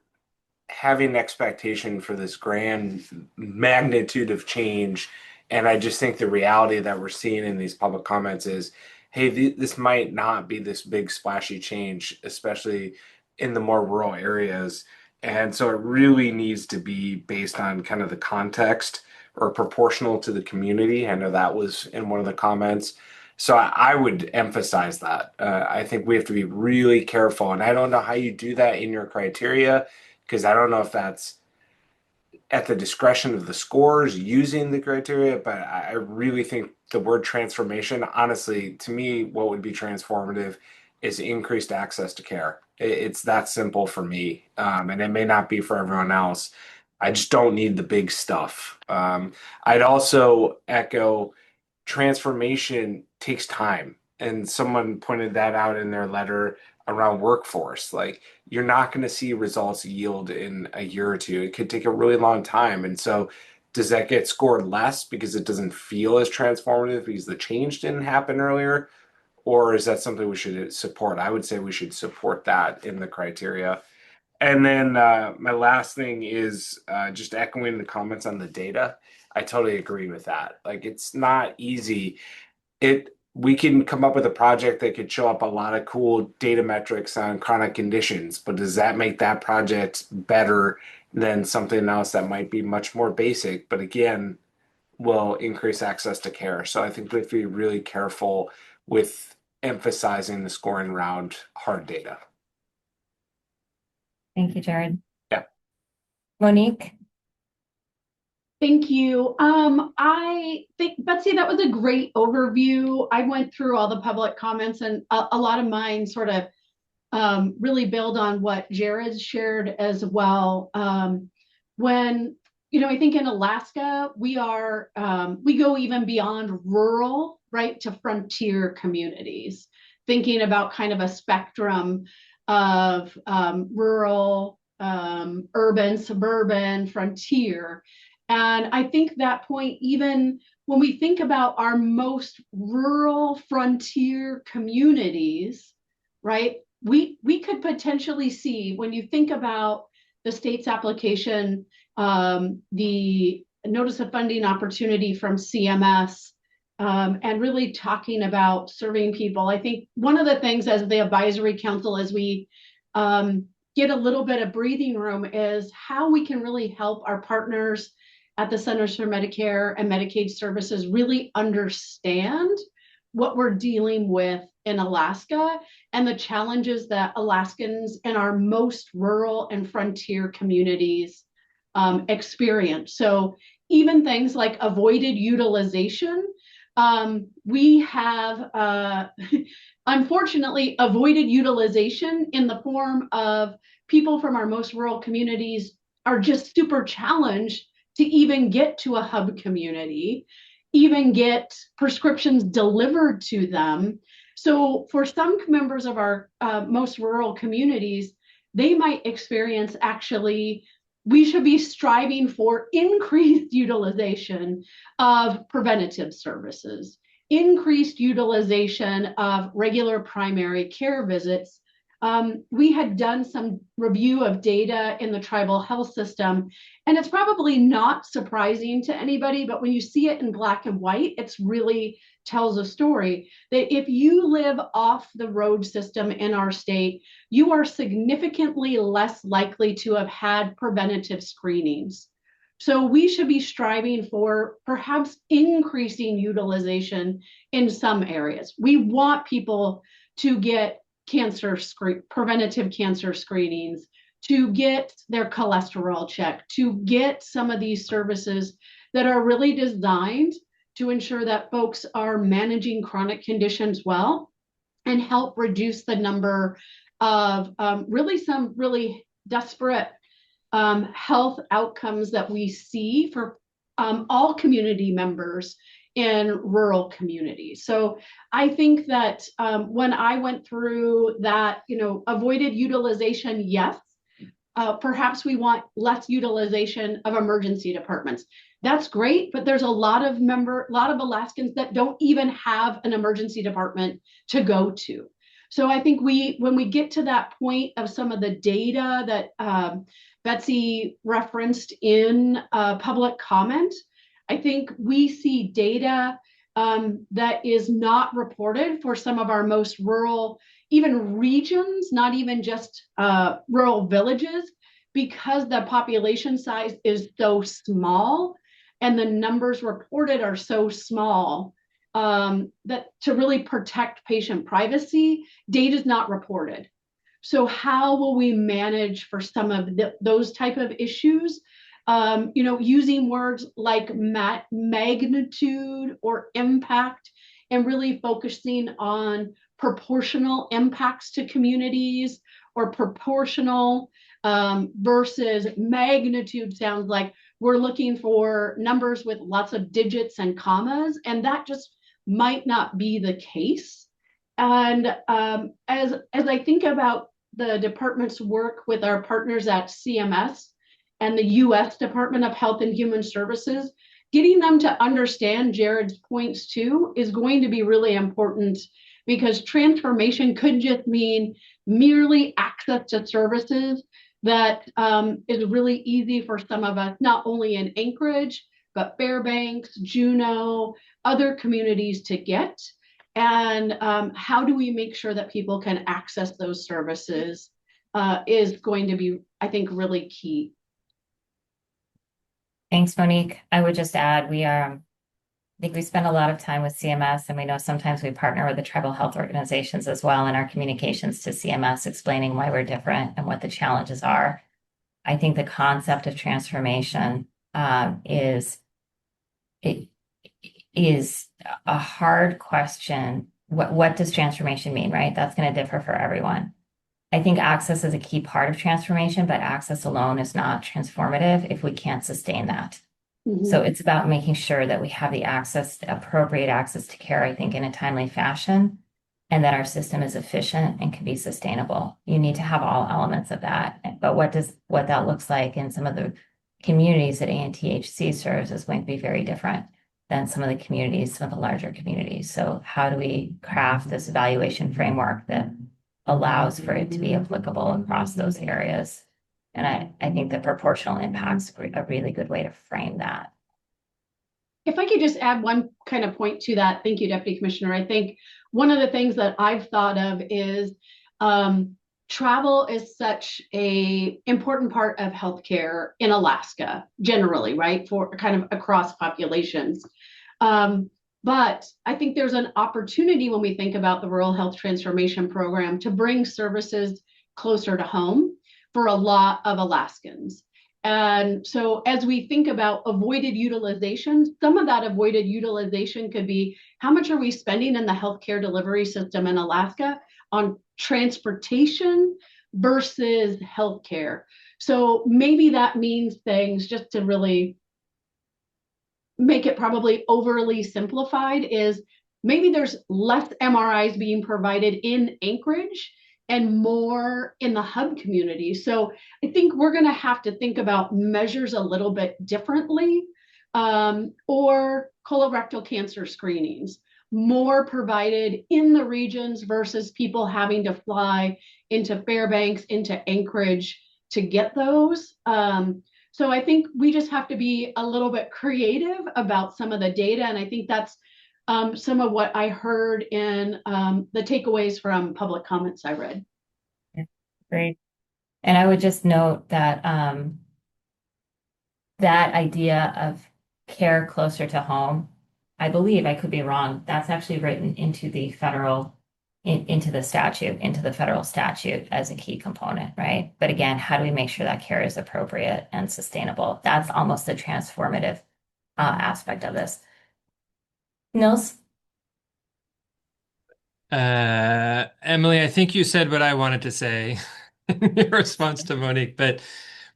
having an expectation for this grand magnitude of change. And I just think the reality that we're seeing in these public comments is, hey, this might not be this big splashy change, especially in the more rural areas. And so it really needs to be based on kind of the context or proportional to the community. I know that was in one of the comments. So I would emphasize that. I think we have to be really careful. And I don't know how you do that in your criteria, because I don't know if that's at the discretion of the scores using the criteria, but I really think the word transformation, honestly, to me, what would be transformative is increased access to care. It's that simple for me, and it may not be for everyone else. I just don't need the big stuff. I'd also echo transformation takes time. And someone pointed that out in their letter around workforce. Like, you're not going to see results yield in a year or two. It could take a really long time. And so, does that get scored less because it doesn't feel as transformative because the change didn't happen earlier? Or is that something we should support? I would say we should support that in the criteria. And then my last thing is just echoing the comments on the data. I totally agree with that. Like, it's not easy. We can come up with a project that could show up a lot of cool data metrics on chronic conditions, but does that make that project better than something else that might be much more basic, but again, will increase access to care? So I think we have to be really careful with emphasizing the scoring around hard data. Thank you, Jared. Yeah. Monique? Thank you. I think, Betsy, that was a great overview. I went through all the public comments, and a lot of mine sort of really build on what Jared shared as well. When, I think in Alaska, we go even beyond rural, right, to frontier communities, thinking about kind of a spectrum of rural, urban, suburban, frontier. And I think that point, even when we think about our most rural frontier communities, right, we could potentially see, when you think about the state's application, the notice of funding opportunity from CMS, and really talking about serving people. I think one of the things as the advisory council, as we get a little bit of breathing room, is how we can really help our partners at the Centers for Medicare and Medicaid Services really understand what we're dealing with in Alaska and the challenges that Alaskans and our most rural and frontier communities experience. So even things like avoided utilization, we have unfortunately avoided utilization in the form of people from our most rural communities are just super challenged to even get to a hub community, even get prescriptions delivered to them. So for some members of our most rural communities, they might experience, actually, we should be striving for increased utilization of preventative services, increased utilization of regular primary care visits. We had done some review of data in the tribal health system, and it's probably not surprising to anybody, but when you see it in black and white, it's really tells a story that if you live off the road system in our state, you are significantly less likely to have had preventative screenings. So we should be striving for perhaps increasing utilization in some areas. We want people to get preventative cancer screenings, to get their cholesterol checked, to get some of these services that are really designed to ensure that folks are managing chronic conditions well and help reduce the number of some really desperate health outcomes that we see for all community members in rural communities. So I think that when I went through that, avoided utilization, yes, perhaps we want less utilization of emergency departments. That's great, but there's a lot of Alaskans that don't even have an emergency department to go to. So I think when we get to that point of some of the data that Betsy referenced in public comment, I think we see data that is not reported for some of our most rural, even regions, not even just rural villages, because the population size is so small and the numbers reported are so small that to really protect patient privacy, data is not reported. So how will we manage for some of those type of issues? Using words like magnitude or impact, and really focusing on proportional impacts to communities, or proportional versus magnitude sounds like we're looking for numbers with lots of digits and commas, and that just might not be the case. And as I think about the department's work with our partners at CMS and the U.S. Department of Health and Human Services, getting them to understand Jared's points too is going to be really important, because transformation could just mean merely access to services that is really easy for some of us, not only in Anchorage, but Fairbanks, Juneau, other communities to get. And how do we make sure that people can access those services is going to be, I think, really key. Thanks, Monique. I would just add, I think we spend a lot of time with CMS, and we know sometimes we partner with the tribal health organizations as well in our communications to CMS, explaining why we're different and what the challenges are. I think the concept of transformation is a hard question. What does transformation mean, right? That's going to differ for everyone. I think access is a key part of transformation, but access alone is not transformative if we can't sustain that. Mm-hmm. So it's about making sure that we have the appropriate access to care, I think, in a timely fashion, and that our system is efficient and can be sustainable. You need to have all elements of that. But what that looks like in some of the communities that ANTHC serves is going to be very different than some of the larger communities. So how do we craft this evaluation framework that allows for it to be applicable across those areas? And I think the proportional impact's a really good way to frame that. If I could just add one kind of point to that. Thank you, Deputy Commissioner. I think one of the things that I've thought of is travel is such an important part of healthcare in Alaska, generally, right? For kind of across populations. But I think there's an opportunity when we think about the Rural Health Transformation Program to bring services closer to home for a lot of Alaskans. And so as we think about avoided utilization, some of that avoided utilization could be, how much are we spending in the healthcare delivery system in Alaska on transportation versus healthcare? So maybe that means things, just to really make it probably overly simplified, is maybe there's less MRIs being provided in Anchorage and more in the hub community. So I think we're going to have to think about measures a little bit differently, or colorectal cancer screenings, more provided in the regions versus people having to fly into Fairbanks, into Anchorage to get those. So I think we just have to be a little bit creative about some of the data. And I think that's some of what I heard in the takeaways from public comments I read. Yeah, great. And I would just note that that idea of care closer to home, I believe, I could be wrong, that's actually written into the into the federal statute as a key component, right? But again, how do we make sure that care is appropriate and sustainable? That's almost the transformative aspect of this. Nils? Emily, I think you said what I wanted to say in your response to Monique, but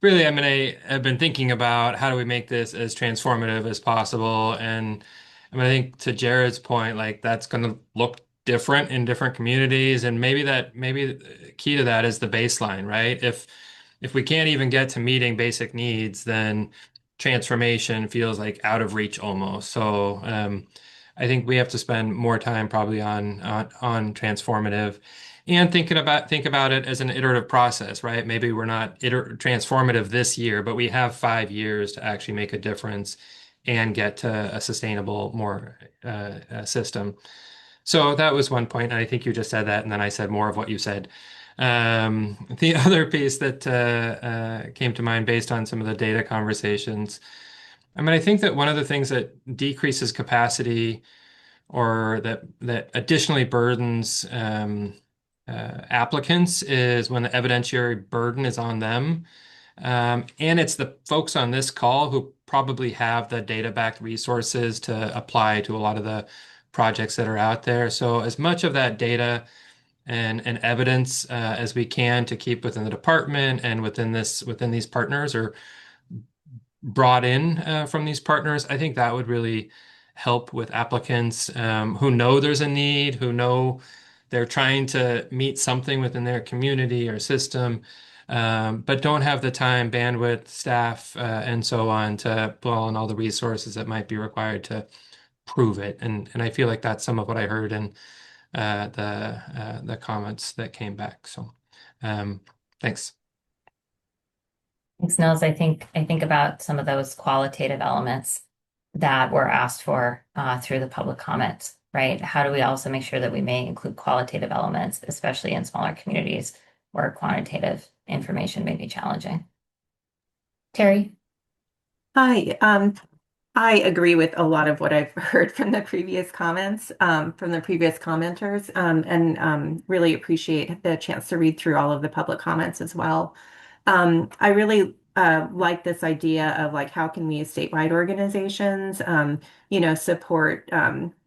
really, I mean, I've been thinking about how do we make this as transformative as possible. And I mean, I think to Jared's point, like that's going to look different in different communities. And maybe the key to that is the baseline, right? If we can't even get to meeting basic needs, then transformation feels like out of reach almost. So, I think we have to spend more time probably on transformative and think about it as an iterative process, right? Maybe we're not transformative this year, but we have 5 years to actually make a difference and get to a sustainable, more system. So that was one point, and I think you just said that, and then I said more of what you said. The other piece that came to mind based on some of the data conversations, I mean, I think that one of the things that decreases capacity or that additionally burdens applicants is when the evidentiary burden is on them. And it's the folks on this call who probably have the data-backed resources to apply to a lot of the projects that are out there. So as much of that data and evidence as we can to keep within the department and within these partners or brought in from these partners, I think that would really help with applicants who know there's a need, who know they're trying to meet something within their community or system, but don't have the time, bandwidth, staff, and so on to pull in all the resources that might be required to prove it. And I feel like that's some of what I heard in the comments that came back. So thanks. Thanks, Nils. I think about some of those qualitative elements that were asked for through the public comments, right? How do we also make sure that we may include qualitative elements, especially in smaller communities where quantitative information may be challenging? Terry? Hi, I agree with a lot of what I've heard from the previous comments, from the previous commenters, and really appreciate the chance to read through all of the public comments as well. I really like this idea of like how can we as statewide organizations, support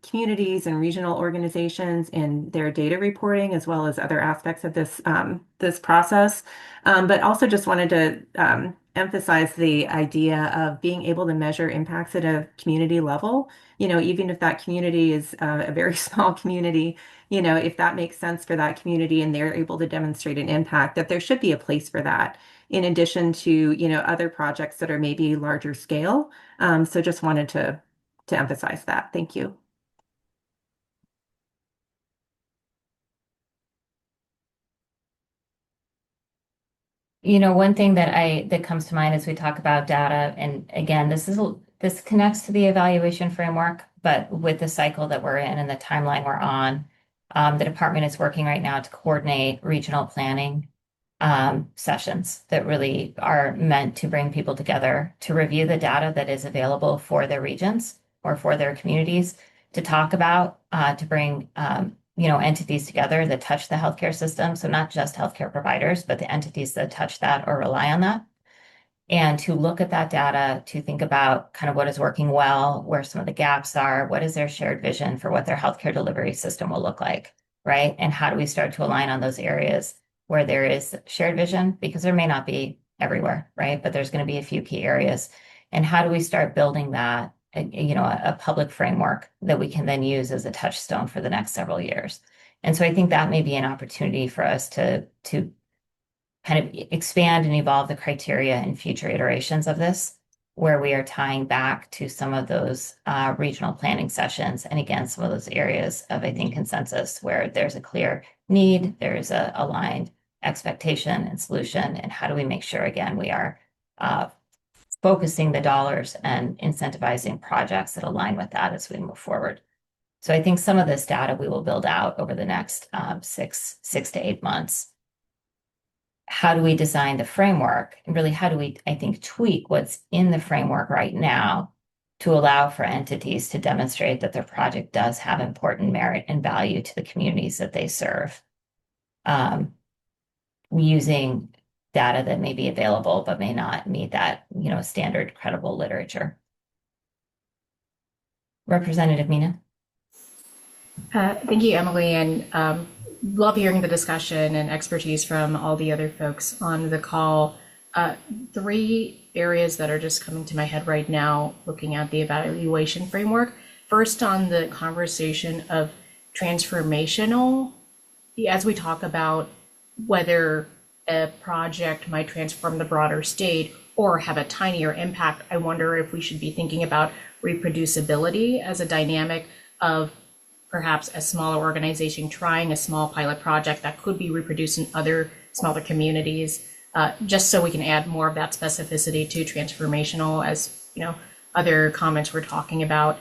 communities and regional organizations in their data reporting as well as other aspects of this process. But also just wanted to emphasize the idea of being able to measure impacts at a community level. Even if that community is a very small community, if that makes sense for that community and they're able to demonstrate an impact, that there should be a place for that in addition to, other projects that are maybe larger scale. So just wanted to emphasize that. Thank you. One thing that comes to mind as we talk about data, and again, this connects to the evaluation framework, but with the cycle that we're in and the timeline we're on, the department is working right now to coordinate regional planning sessions that really are meant to bring people together to review the data that is available for their regions or for their communities, to talk about, to bring entities together that touch the healthcare system. So not just healthcare providers, but the entities that touch that or rely on that. And to look at that data, to think about kind of what is working well, where some of the gaps are, what is their shared vision for what their healthcare delivery system will look like, right? And how do we start to align on those areas where there is shared vision? Because there may not be everywhere, right? But there's going to be a few key areas. And how do we start building that, a public framework that we can then use as a touchstone for the next several years? And so I think that may be an opportunity for us to kind of expand and evolve the criteria in future iterations of this, where we are tying back to some of those regional planning sessions. And again, some of those areas of, I think, consensus where there's a clear need, there's a aligned expectation and solution. And how do we make sure, again, we are focusing the dollars and incentivizing projects that align with that as we move forward? So I think some of this data we will build out over the next 6 to 8 months. How do we design the framework? And really, how do we, I think, tweak what's in the framework right now to allow for entities to demonstrate that their project does have important merit and value to the communities that they serve, using data that may be available but may not meet that, standard credible literature. Representative Mina. Thank you, Emily, and love hearing the discussion and expertise from all the other folks on the call. Three areas that are just coming to my head right now, looking at the evaluation framework. First, on the conversation of transformational, as we talk about whether a project might transform the broader state or have a tinier impact, I wonder if we should be thinking about reproducibility as a dynamic of perhaps a smaller organization trying a small pilot project that could be reproduced in other smaller communities, just so we can add more of that specificity to transformational, as other comments we're talking about.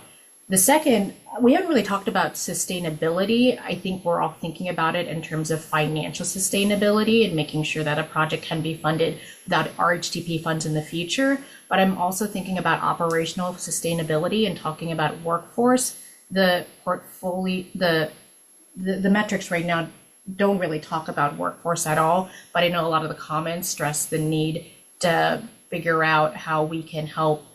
The second, we haven't really talked about sustainability. I think we're all thinking about it in terms of financial sustainability and making sure that a project can be funded without RHTP funds in the future. But I'm also thinking about operational sustainability and talking about workforce. The portfolio, the metrics right now don't really talk about workforce at all, but I know a lot of the comments stress the need to figure out how we can help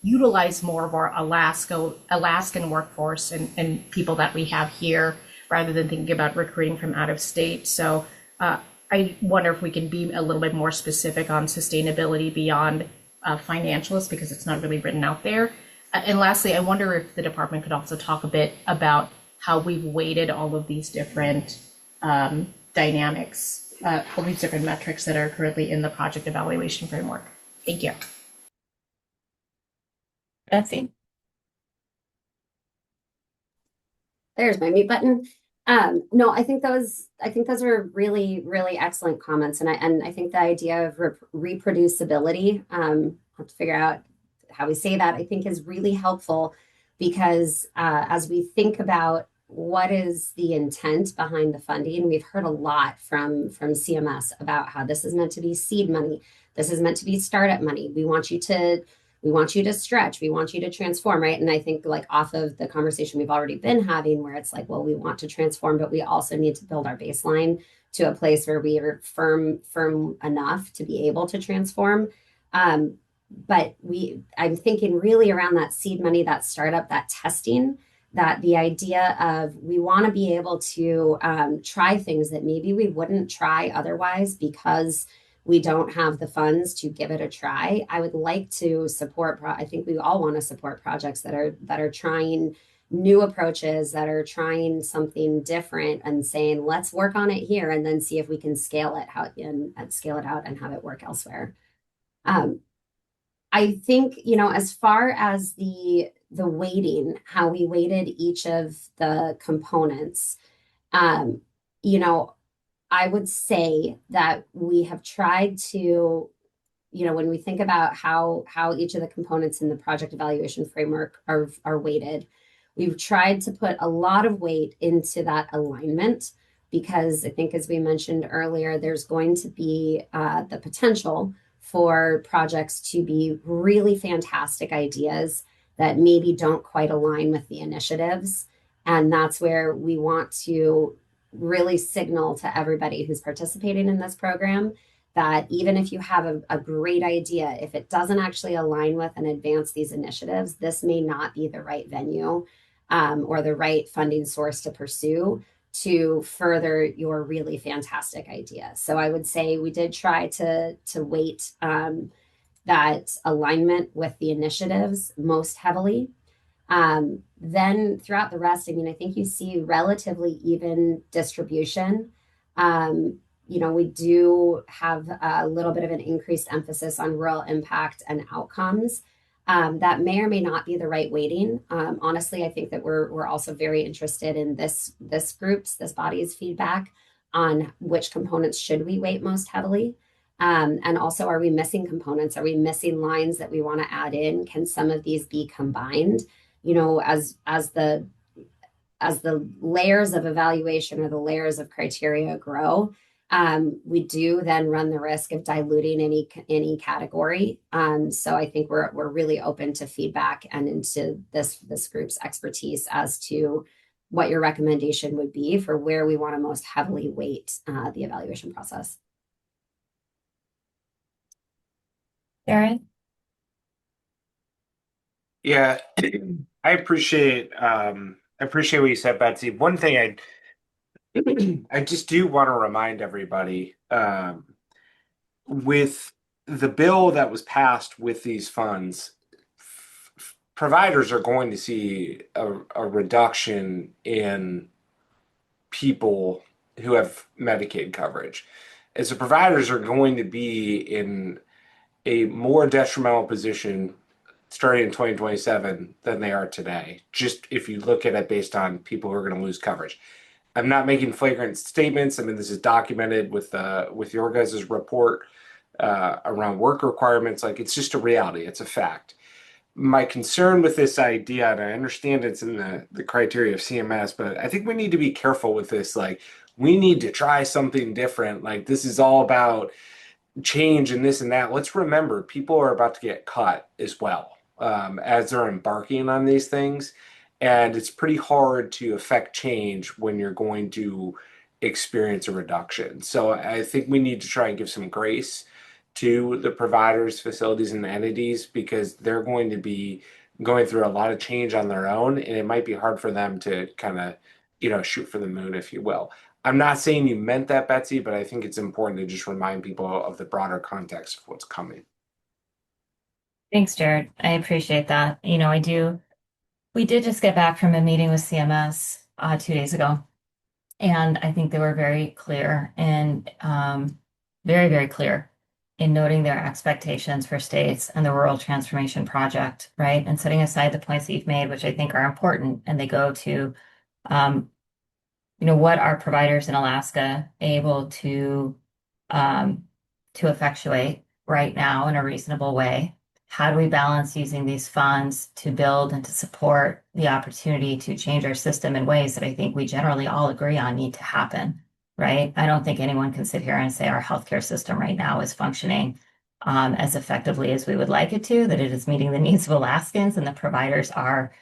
utilize more of our Alaskan workforce and people that we have here, rather than thinking about recruiting from out of state. So I wonder if we can be a little bit more specific on sustainability beyond financials, because it's not really written out there. And lastly, I wonder if the department could also talk a bit about how we've weighted all of these different dynamics, all these different metrics that are currently in the project evaluation framework. Thank you. Betsy. There's my mute button. No, I think those are really, really excellent comments. And I think the idea of reproducibility, I'll have to figure out how we say that, I think is really helpful, because as we think about what is the intent behind the funding, we've heard a lot from CMS about how this is meant to be seed money. This is meant to be startup money. We want you to stretch. We want you to transform, right? And I think, like, off of the conversation we've already been having, where it's like, well, we want to transform, but we also need to build our baseline to a place where we are firm enough to be able to transform. But I'm thinking really around that seed money, that startup, that testing, that the idea of we want to be able to try things that maybe we wouldn't try otherwise because we don't have the funds to give it a try. I would like to support, I think we all want to support projects that are trying new approaches, that are trying something different and saying, let's work on it here and then see if we can scale it out and have it work elsewhere. I think, as far as the weighting, how we weighted each of the components, I would say that we have tried to, when we think about how each of the components in the project evaluation framework are weighted, we've tried to put a lot of weight into that alignment, because I think, as we mentioned earlier, there's going to be the potential for projects to be really fantastic ideas that maybe don't quite align with the initiatives. And that's where we want to really signal to everybody who's participating in this program that even if you have a great idea, if it doesn't actually align with and advance these initiatives, this may not be the right venue or the right funding source to pursue to further your really fantastic idea. So I would say we did try to weight that alignment with the initiatives most heavily. Then throughout the rest, I think you see relatively even distribution. We do have a little bit of an increased emphasis on rural impact and outcomes. That may or may not be the right weighting. Honestly, I think that we're also very interested in this body's feedback on which components should we weight most heavily. And also, are we missing components? Are we missing lines that we want to add in? Can some of these be combined? As the layers of evaluation or the layers of criteria grow, we do then run the risk of diluting any category. So I think we're really open to feedback and into this group's expertise as to what your recommendation would be for where we want to most heavily weight the evaluation process. Aaron? Yeah, I appreciate what you said, Betsy. One thing I just do want to remind everybody, with the bill that was passed with these funds, providers are going to see a reduction in people who have Medicaid coverage. And so providers are going to be in a more detrimental position starting in 2027 than they are today. Just if you look at it based on people who are going to lose coverage. I'm not making flagrant statements. I mean, this is documented with your guys' report around work requirements. Like, it's just a reality. It's a fact. My concern with this idea, and I understand it's in the criteria of CMS, but I think we need to be careful with this. Like, we need to try something different. Like, this is all about change and this and that. Let's remember, people are about to get cut as well, as they're embarking on these things. And it's pretty hard to affect change when you're going to experience a reduction. So I think we need to try and give some grace to the providers, facilities, and entities, because they're going to be going through a lot of change on their own, and it might be hard for them to kind of, shoot for the moon, if you will. I'm not saying you meant that, Betsy, but I think it's important to just remind people of the broader context of what's coming. Thanks, Jared. I appreciate that. We did just get back from a meeting with CMS 2 days ago, and I think they were very clear and very, very clear in noting their expectations for states and the Rural Transformation Project, right? And setting aside the points that you've made, which I think are important, and they go to, what are providers in Alaska able to effectuate right now in a reasonable way? How do we balance using these funds to build and to support the opportunity to change our system in ways that I think we generally all agree on need to happen, right? I don't think anyone can sit here and say our healthcare system right now is functioning as effectively as we would like it to, that it is meeting the needs of Alaskans, and the providers are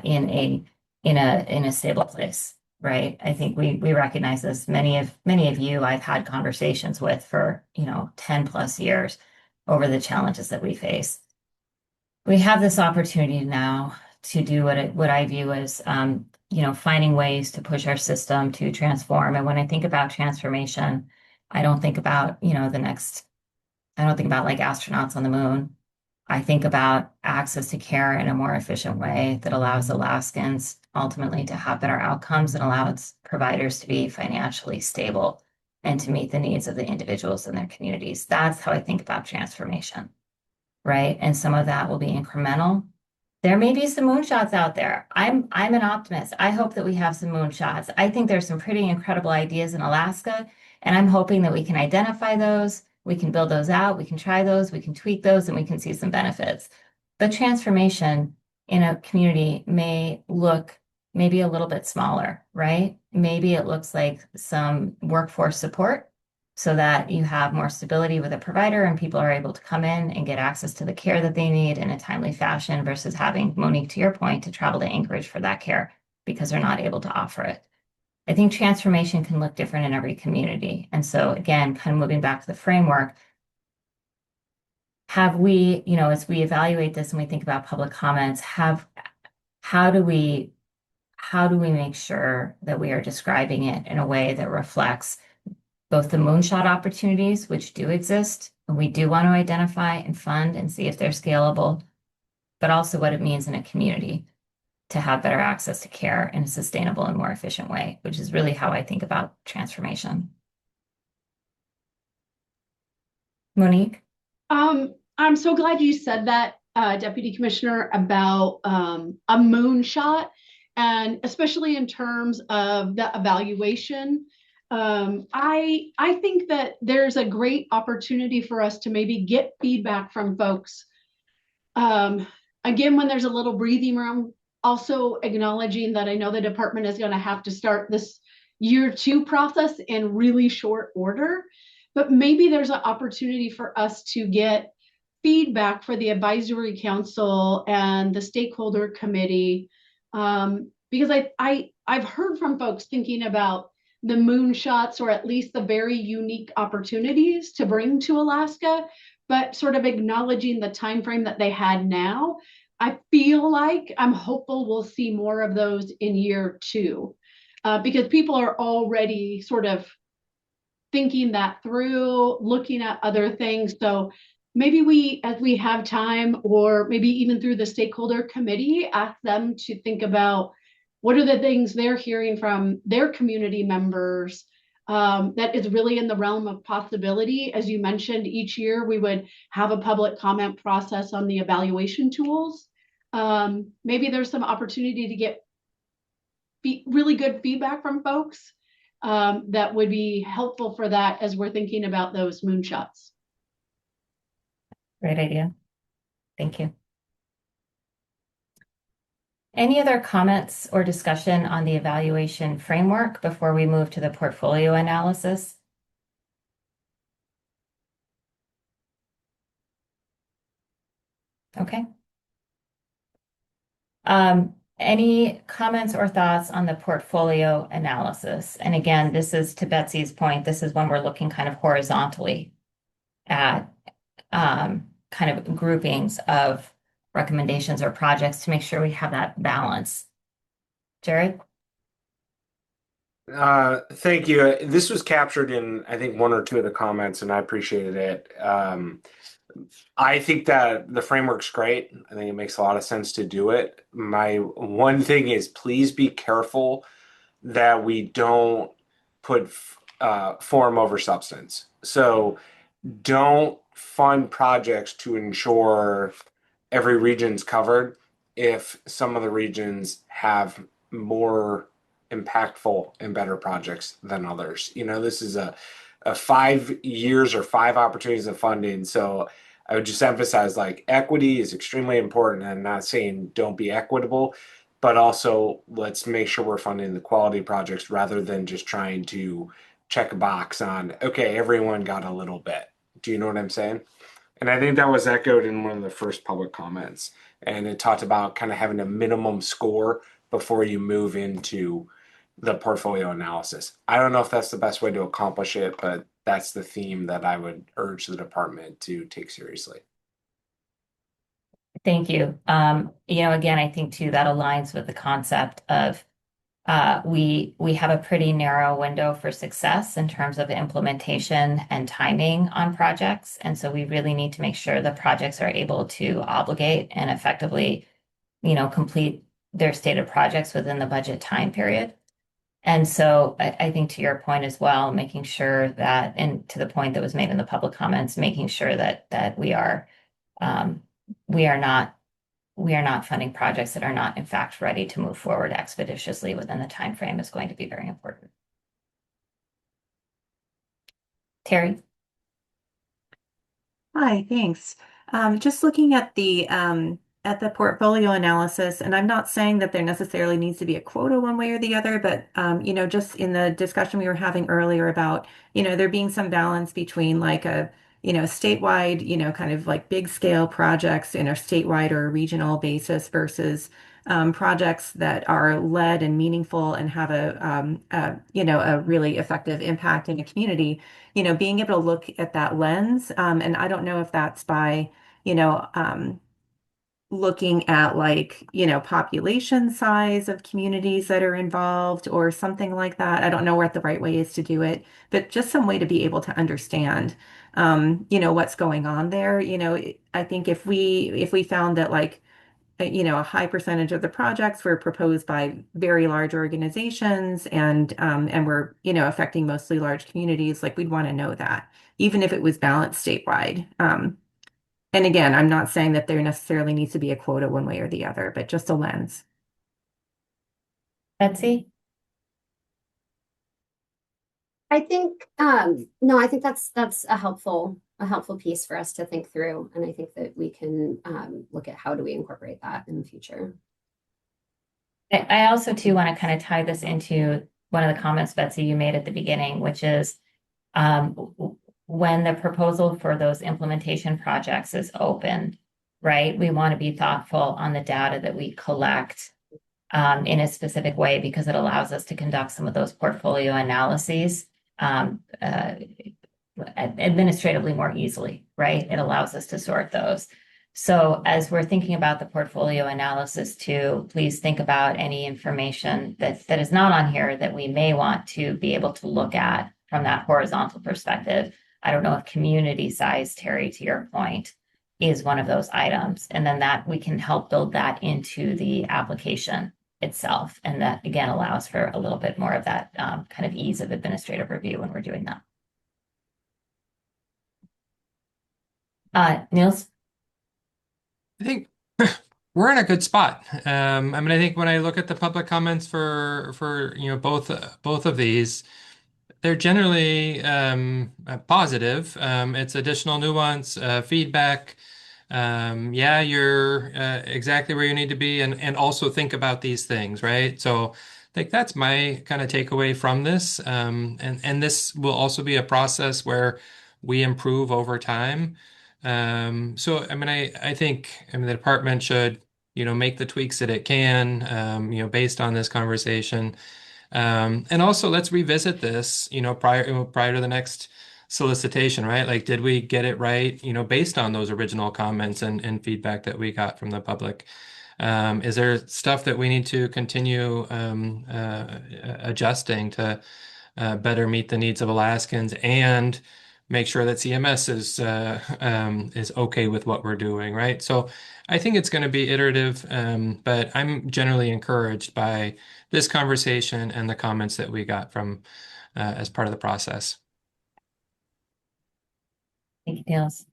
in a stable place, right? I think we recognize this. Many of you I've had conversations with for 10 plus years over the challenges that we face. We have this opportunity now to do what I view as finding ways to push our system to transform. And when I think about transformation, I don't think about like astronauts on the moon. I think about access to care in a more efficient way that allows Alaskans ultimately to have better outcomes and allows providers to be financially stable and to meet the needs of the individuals in their communities. That's how I think about transformation, right? And some of that will be incremental. There may be some moonshots out there. I'm an optimist. I hope that we have some moonshots. I think there's some pretty incredible ideas in Alaska, and I'm hoping that we can identify those, we can build those out, we can try those, we can tweak those, and we can see some benefits. But transformation in a community may look maybe a little bit smaller, right? Maybe it looks like some workforce support so that you have more stability with a provider and people are able to come in and get access to the care that they need in a timely fashion versus having, Monique, to your point, to travel to Anchorage for that care because they're not able to offer it. I think transformation can look different in every community. And so again, kind of moving back to the framework, have we, as we evaluate this and we think about public comments, how do we make sure that we are describing it in a way that reflects both the moonshot opportunities, which do exist, and we do want to identify and fund and see if they're scalable, but also what it means in a community to have better access to care in a sustainable and more efficient way, which is really how I think about transformation. Monique? I'm so glad you said that, Deputy Commissioner, about a moonshot, and especially in terms of the evaluation. I think that there's a great opportunity for us to maybe get feedback from folks. Again, when there's a little breathing room, also acknowledging that I know the department is going to have to start this year 2 process in really short order, but maybe there's an opportunity for us to get feedback for the advisory council and the stakeholder committee, because I've heard from folks thinking about the moonshots, or at least the very unique opportunities to bring to Alaska, but sort of acknowledging the time frame that they had now. I feel like I'm hopeful we'll see more of those in year two, because people are already sort of thinking that through, looking at other things. So maybe we, as we have time, or maybe even through the stakeholder committee, ask them to think about what are the things they're hearing from their community members that is really in the realm of possibility. As you mentioned, each year we would have a public comment process on the evaluation tools. Maybe there's some opportunity to get really good feedback from folks that would be helpful for that as we're thinking about those moonshots. Great idea. Thank you. Any other comments or discussion on the evaluation framework before we move to the portfolio analysis? Okay. Any comments or thoughts on the portfolio analysis? And again, this is to Betsy's point, this is when we're looking kind of horizontally at kind of groupings of recommendations or projects to make sure we have that balance. Jared? Thank you. This was captured in, I think, one or two of the comments, and I appreciated it. I think that the framework's great. I think it makes a lot of sense to do it. My one thing is please be careful that we don't put form over substance. So don't fund projects to ensure every region's covered if some of the regions have more impactful and better projects than others. You know, this is a 5 years or 5 opportunities of funding. So I would just emphasize like equity is extremely important. I'm not saying don't be equitable, but also let's make sure we're funding the quality projects rather than just trying to check a box on, okay, everyone got a little bit. Do you know what I'm saying? And I think that was echoed in one of the first public comments. And it talked about kind of having a minimum score before you move into the portfolio analysis. I don't know if that's the best way to accomplish it, but that's the theme that I would urge the department to take seriously. Thank you. Again, I think too that aligns with the concept of we have a pretty narrow window for success in terms of implementation and timing on projects. And so we really need to make sure the projects are able to obligate and effectively, complete their stated projects within the budget time period. And so I think to your point as well, making sure that, and to the point that was made in the public comments, making sure that we are not funding projects that are not in fact ready to move forward expeditiously within the time frame is going to be very important. Terry? Hi, thanks. Just looking at the portfolio analysis, and I'm not saying that there necessarily needs to be a quota one way or the other, but just in the discussion we were having earlier about, there being some balance between like a statewide, kind of like big scale projects in a statewide or a regional basis versus projects that are led and meaningful and have a really effective impact in a community, being able to look at that lens. And I don't know if that's by, looking at like, population size of communities that are involved or something like that. I don't know what the right way is to do it, but just some way to be able to understand, what's going on there. I think if we found that like, a high percentage of the projects were proposed by very large organizations and were, affecting mostly large communities, like we'd want to know that, even if it was balanced statewide. And again, I'm not saying that there necessarily needs to be a quota one way or the other, but just a lens. Betsy? I think no, I think that's a helpful piece for us to think through, and I think that we can look at how do we incorporate that in the future. I also too want to kind of tie this into one of the comments, Betsy, you made at the beginning, which is when the proposal for those implementation projects is open, right? We want to be thoughtful on the data that we collect in a specific way because it allows us to conduct some of those portfolio analyses administratively more easily, right? It allows us to sort those. So as we're thinking about the portfolio analysis too, please think about any information that is not on here that we may want to be able to look at from that horizontal perspective. I don't know if community size, Terry, to your point, is one of those items. And then that we can help build that into the application itself. And that again allows for a little bit more of that kind of ease of administrative review when we're doing that. Niels? I think we're in a good spot. I mean, I think when I look at the public comments for both of these, they're generally positive. It's additional nuance, feedback. Yeah, you're exactly where you need to be, and also think about these things, right? So, I think that's my kind of takeaway from this. And this will also be a process where we improve over time. So, I mean, I think the department should, make the tweaks that it can, based on this conversation. And also let's revisit this, prior to the next solicitation, right? Like, did we get it right, based on those original comments and feedback that we got from the public? Is there stuff that we need to continue adjusting to better meet the needs of Alaskans and make sure that CMS is okay with what we're doing, right? So I think it's going to be iterative, but I'm generally encouraged by this conversation and the comments that we got from as part of the process. Thank you, Niels.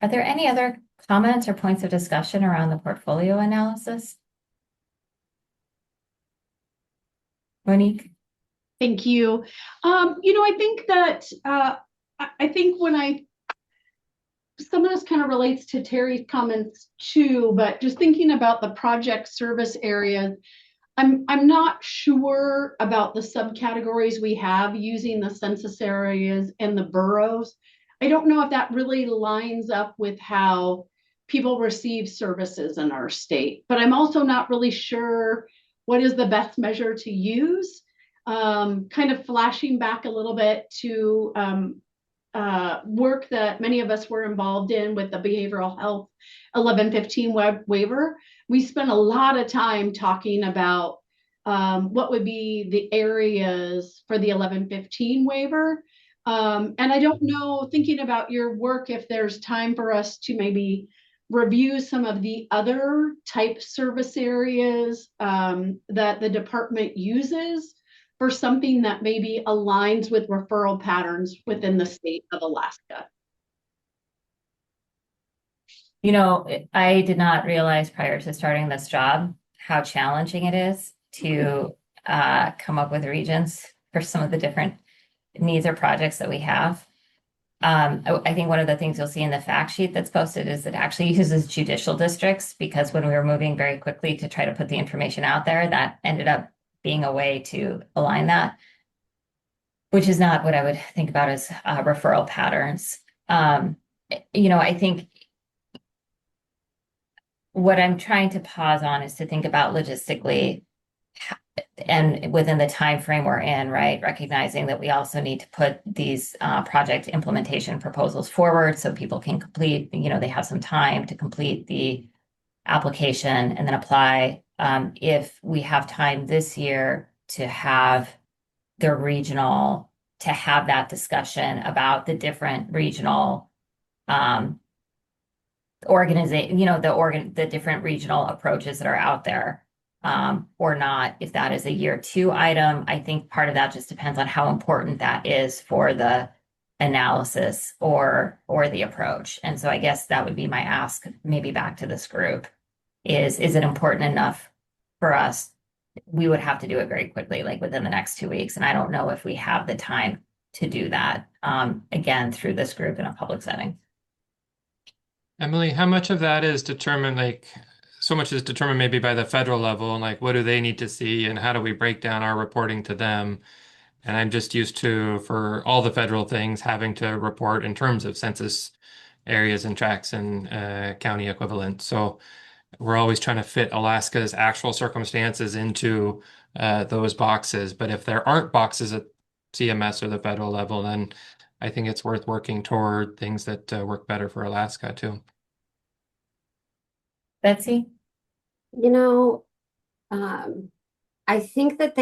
Are there any other comments or points of discussion around the portfolio analysis? Monique? Thank you. I think that I think some of this kind of relates to Terry's comments too, but just thinking about the project service areas, I'm not sure about the subcategories we have using the census areas and the boroughs. I don't know if that really lines up with how people receive services in our state, but I'm also not really sure what is the best measure to use. Kind of flashing back a little bit to work that many of us were involved in with the behavioral health 1115 waiver. We spent a lot of time talking about what would be the areas for the 1115 waiver. And I don't know, thinking about your work, if there's time for us to maybe review some of the other type service areas that the department uses for something that maybe aligns with referral patterns within the state of Alaska. I did not realize prior to starting this job how challenging it is to come up with regions for some of the different needs or projects that we have. I think one of the things you'll see in the fact sheet that's posted is it actually uses judicial districts, because when we were moving very quickly to try to put the information out there, that ended up being a way to align that, which is not what I would think about as referral patterns. I think what I'm trying to pause on is to think about logistically and within the time frame we're in, right? Recognizing that we also need to put these project implementation proposals forward so people can complete, they have some time to complete the application and then apply. If we have time this year to have that discussion about the different regional the different regional approaches that are out there, or not, if that is a year 2 item. I think part of that just depends on how important that is for the analysis or the approach. And so I guess that would be my ask, maybe back to this group, is it important enough for us? We would have to do it very quickly, like within the next 2 weeks. And I don't know if we have the time to do that, again, through this group in a public setting. Emily, how much of that is determined, so much is determined maybe by the federal level, and what do they need to see and how do we break down our reporting to them? And I'm just used to, for all the federal things, having to report in terms of census areas and tracts and county equivalent. So we're always trying to fit Alaska's actual circumstances into those boxes. But if there aren't boxes at CMS or the federal level, then I think it's worth working toward things that work better for Alaska too. Betsy? You know, um, I think that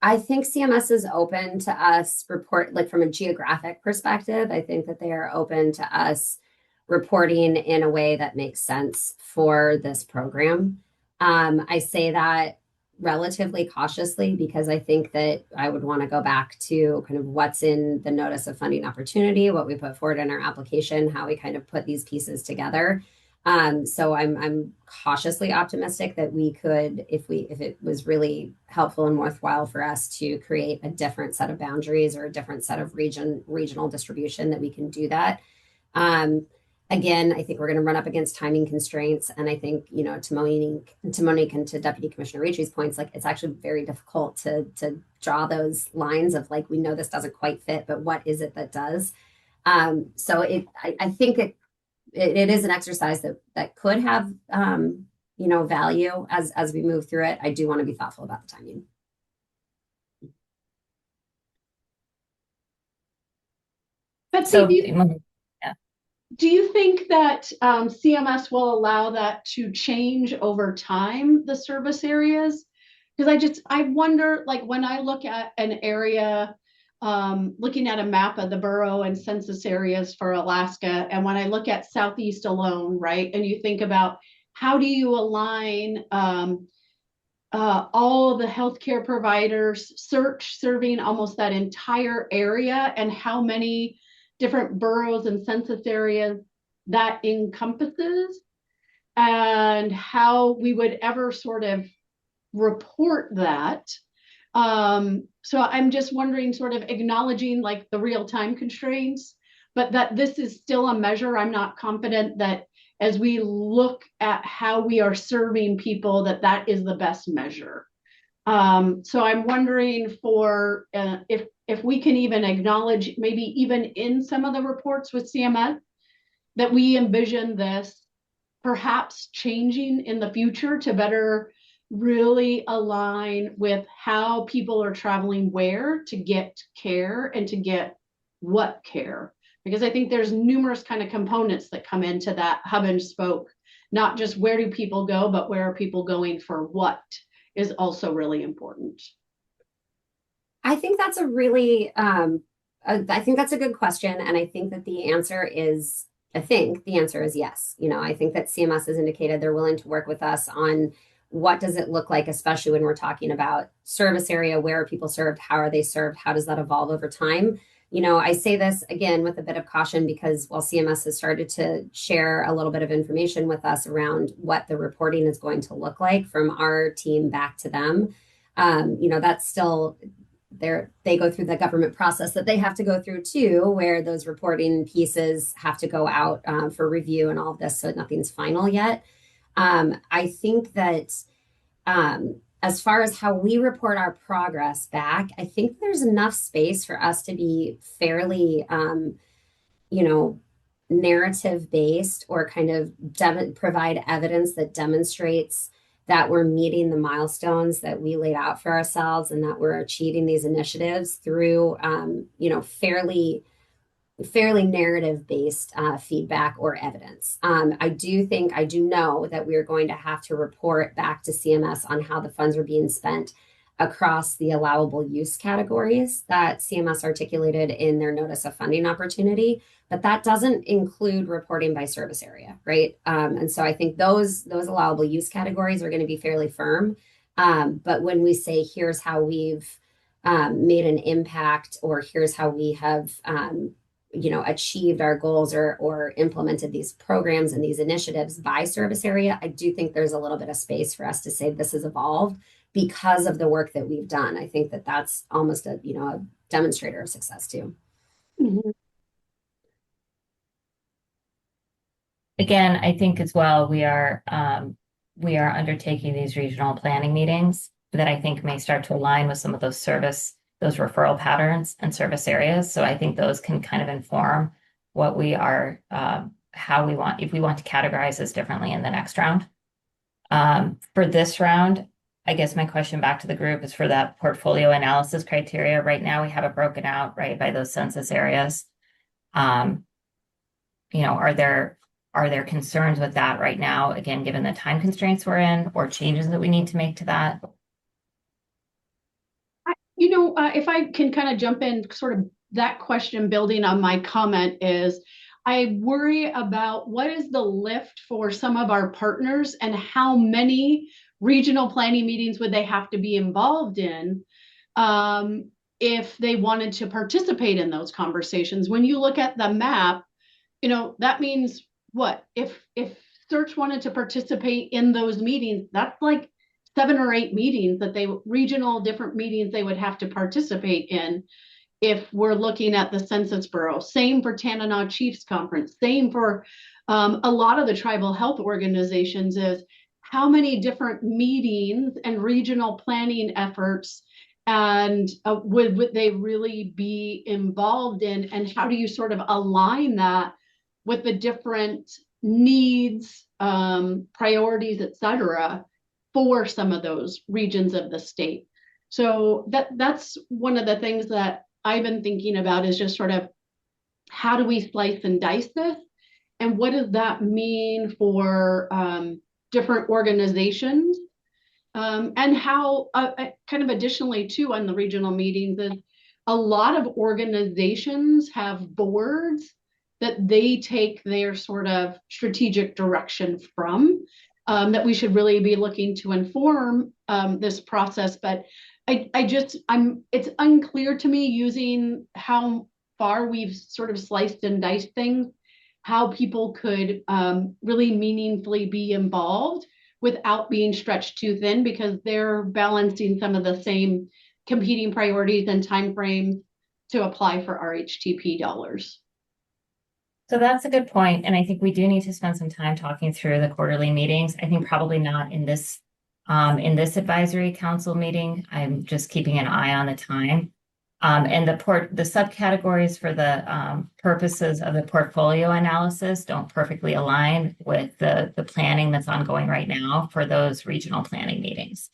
I think CMS is open to us report, like from a geographic perspective. I think that they are open to us reporting in a way that makes sense for this program. I say that relatively cautiously because I think that I would want to go back to kind of what's in the notice of funding opportunity, what we put forward in our application, how we kind of put these pieces together. So I'm cautiously optimistic that we could, if it was really helpful and worthwhile for us to create a different set of boundaries or a different set of regional distribution, that we can do that. Um, Again, I think we're going to run up against timing constraints, and I think, to Monique and to Deputy Commissioner Ricci's points, like it's actually very difficult to draw those lines of like, we know this doesn't quite fit, but what is it that does? So I think it is an exercise that could have value as we move through it. I do want to be thoughtful about the timing. Betsy, So, do you think that CMS will allow that to change over time, the service areas? Because I wonder, like when I look at an area, looking at a map of the borough and census areas for Alaska, and when I look at Southeast alone, right, and you think about how do you align all of the healthcare providers serving almost that entire area, and how many different boroughs and census areas that encompasses, and how we would ever sort of report that. So I'm just wondering, sort of acknowledging like the real-time constraints, but that this is still a measure. I'm not confident that as we look at how we are serving people, that is the best measure. So I'm wondering for if we can even acknowledge, maybe even in some of the reports with CMS, that we envision this perhaps changing in the future to better really align with how people are traveling where to get care and to get what care. Because I think there's numerous kind of components that come into that hub and spoke, not just where do people go, but where are people going for what is also really important. I think that's a really, I think that's a good question. And I think that the answer is, yes. I think that CMS has indicated they're willing to work with us on what does it look like, especially when we're talking about service area, where are people served, how are they served, how does that evolve over time? I say this again with a bit of caution because while CMS has started to share a little bit of information with us around what the reporting is going to look like from our team back to them, that's still they go through the government process that they have to go through too, where those reporting pieces have to go out for review and all of this, so nothing's final yet. I think that as far as how we report our progress back, I think there's enough space for us to be fairly, narrative based, or kind of provide evidence that demonstrates that we're meeting the milestones that we laid out for ourselves and that we're achieving these initiatives through, fairly narrative based feedback or evidence. I do know that we're going to have to report back to CMS on how the funds are being spent across the allowable use categories that CMS articulated in their notice of funding opportunity, but that doesn't include reporting by service area, right? And so I think those allowable use categories are going to be fairly firm. But when we say here's how we've made an impact, or here's how we have achieved our goals or implemented these programs and these initiatives by service area, I do think there's a little bit of space for us to say this has evolved because of the work that we've done. I think that that's almost a demonstrator of success too. Mm-hmm. Again, I think as well, we are undertaking these regional planning meetings that I think may start to align with some of those referral patterns and service areas. So I think those can kind of inform what we are, if we want to categorize this differently in the next round. For this round, I guess my question back to the group is for that portfolio analysis criteria. Right now we have it broken out, right, by those census areas. Are Are there concerns with that right now, again, given the time constraints we're in, or changes that we need to make to that? If I can kind of jump in, sort of that question building on my comment is, I worry about what is the lift for some of our partners and how many regional planning meetings would they have to be involved in if they wanted to participate in those conversations. When you look at the map, that means what? If Search wanted to participate in those meetings, that's like 7 or 8 meetings that regional different meetings they would have to participate in if we're looking at the Census Bureau. Same for Tanana Chiefs Conference, same for a lot of the tribal health organizations is how many different meetings and regional planning efforts and would they really be involved in, and how do you sort of align that with the different needs, priorities, et cetera, for some of those regions of the state. So that's one of the things that I've been thinking about is just sort of how do we slice and dice this, and what does that mean for different organizations, and how kind of additionally too on the regional meetings is a lot of organizations have boards that they take their sort of strategic direction from, that we should really be looking to inform this process. But it's unclear to me, using how far we've sort of sliced and diced things, how people could really meaningfully be involved without being stretched too thin, because they're balancing some of the same competing priorities and timeframes to apply for RHTP dollars. So that's a good point, and I think we do need to spend some time talking through the quarterly meetings. I think probably not in this advisory council meeting. I'm just keeping an eye on the time. And the subcategories for the purposes of the portfolio analysis don't perfectly align with the planning that's ongoing right now for those regional planning meetings.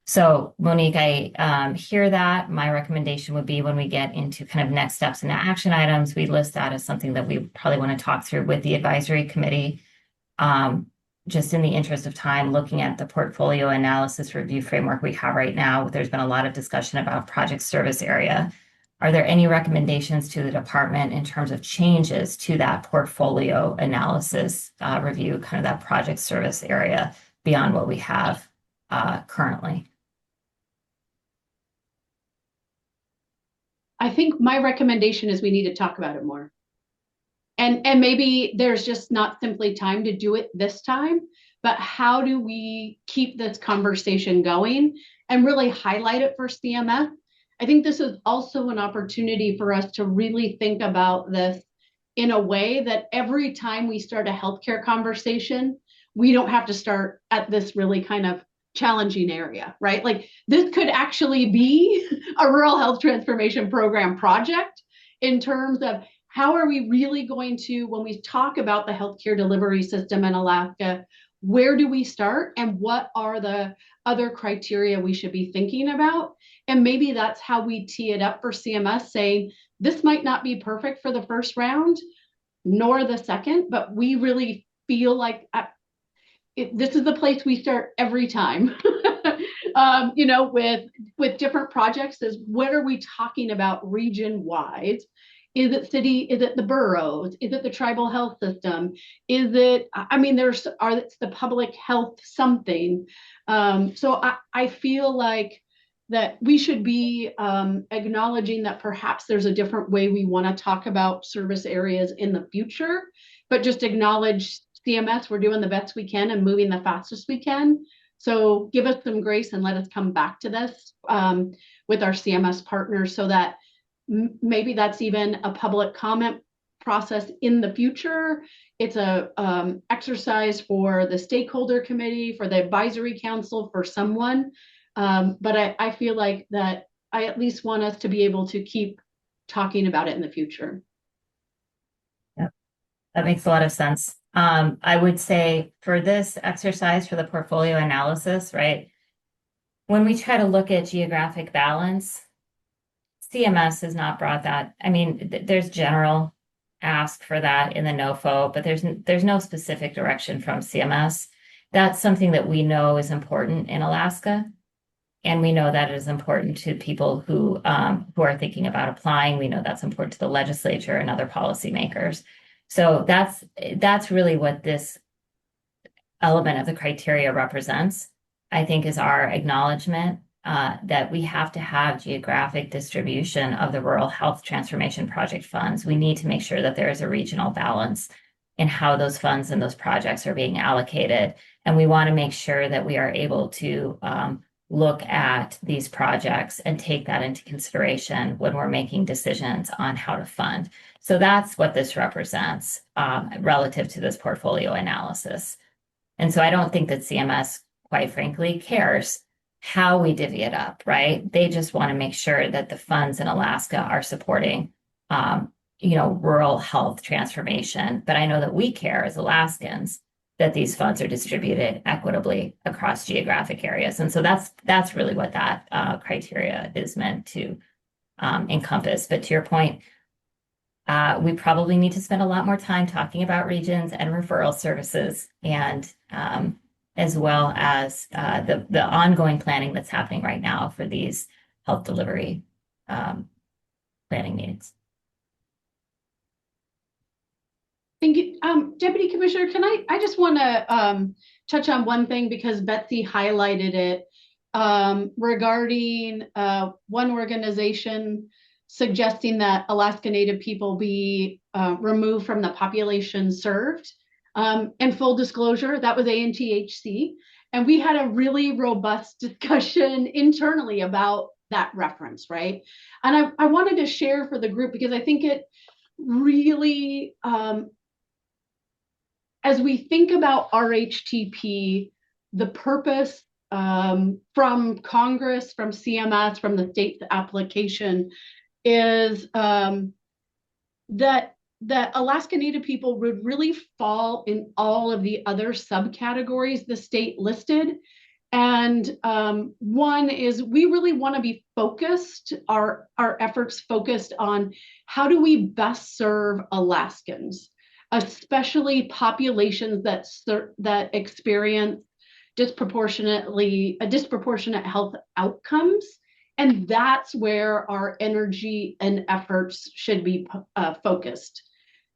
So Monique, I hear that. My recommendation would be when we get into kind of next steps and action items, we list that as something that we probably want to talk through with the advisory committee. Just in the interest of time, looking at the portfolio analysis review framework we have right now, there's been a lot of discussion about project service area. Are there any recommendations to the department in terms of changes to that portfolio analysis review, kind of that project service area beyond what we have currently? I think my recommendation is we need to talk about it more. And maybe there's just not simply time to do it this time, but how do we keep this conversation going and really highlight it for CMS? I think this is also an opportunity for us to really think about this in a way that every time we start a healthcare conversation, we don't have to start at this really kind of challenging area, right? Like this could actually be a rural health transformation program project in terms of how are we really going to, when we talk about the healthcare delivery system in Alaska, where do we start and what are the other criteria we should be thinking about? And maybe that's how we tee it up for CMS, saying this might not be perfect for the first round, nor the second, but we really feel like this is the place we start every time. With different projects, is what are we talking about region-wide? Is it city? Is it the boroughs? Is it the tribal health system? Is it, it's the public health something. So I feel like that we should be acknowledging that perhaps there's a different way we want to talk about service areas in the future, but just acknowledge CMS, we're doing the best we can and moving the fastest we can. So give us some grace and let us come back to this with our CMS partners so that maybe that's even a public comment process in the future. It's a exercise for the stakeholder committee, for the advisory council, for someone. But I feel like that I at least want us to be able to keep talking about it in the future. Yep, that makes a lot of sense. I would say for this exercise for the portfolio analysis, right? When we try to look at geographic balance, CMS has not brought that. I mean, there's general ask for that in the NOFO, but there's no specific direction from CMS. That's something that we know is important in Alaska. And we know that it is important to people who are thinking about applying. We know that's important to the legislature and other policymakers. So that's really what this element of the criteria represents, I think, is our acknowledgement that we have to have geographic distribution of the Rural Health Transformation Project funds. We need to make sure that there is a regional balance in how those funds and those projects are being allocated. And we want to make sure that we are able to look at these projects and take that into consideration when we're making decisions on how to fund. So that's what this represents relative to this portfolio analysis. And so I don't think that CMS, quite frankly, cares how we divvy it up, right? They just want to make sure that the funds in Alaska are supporting, rural health transformation. But I know that we care as Alaskans that these funds are distributed equitably across geographic areas. And so that's really what that criteria is meant to encompass. But to your point, we probably need to spend a lot more time talking about regions and referral services, and as well as the ongoing planning that's happening right now for these health delivery planning needs. Thank you. Deputy Commissioner, I just want to touch on one thing because Betsy highlighted it regarding one organization suggesting that Alaska Native people be removed from the population served. And full disclosure, that was ANTHC. And we had a really robust discussion internally about that reference, right? And I wanted to share for the group because I think it really, as we think about RHTP, the purpose from Congress, from CMS, from the state application is that Alaska Native people would really fall in all of the other subcategories the state listed. And one is we really want to be focused, our efforts focused on how do we best serve Alaskans, especially populations that experience disproportionate health outcomes. And that's where our energy and efforts should be focused.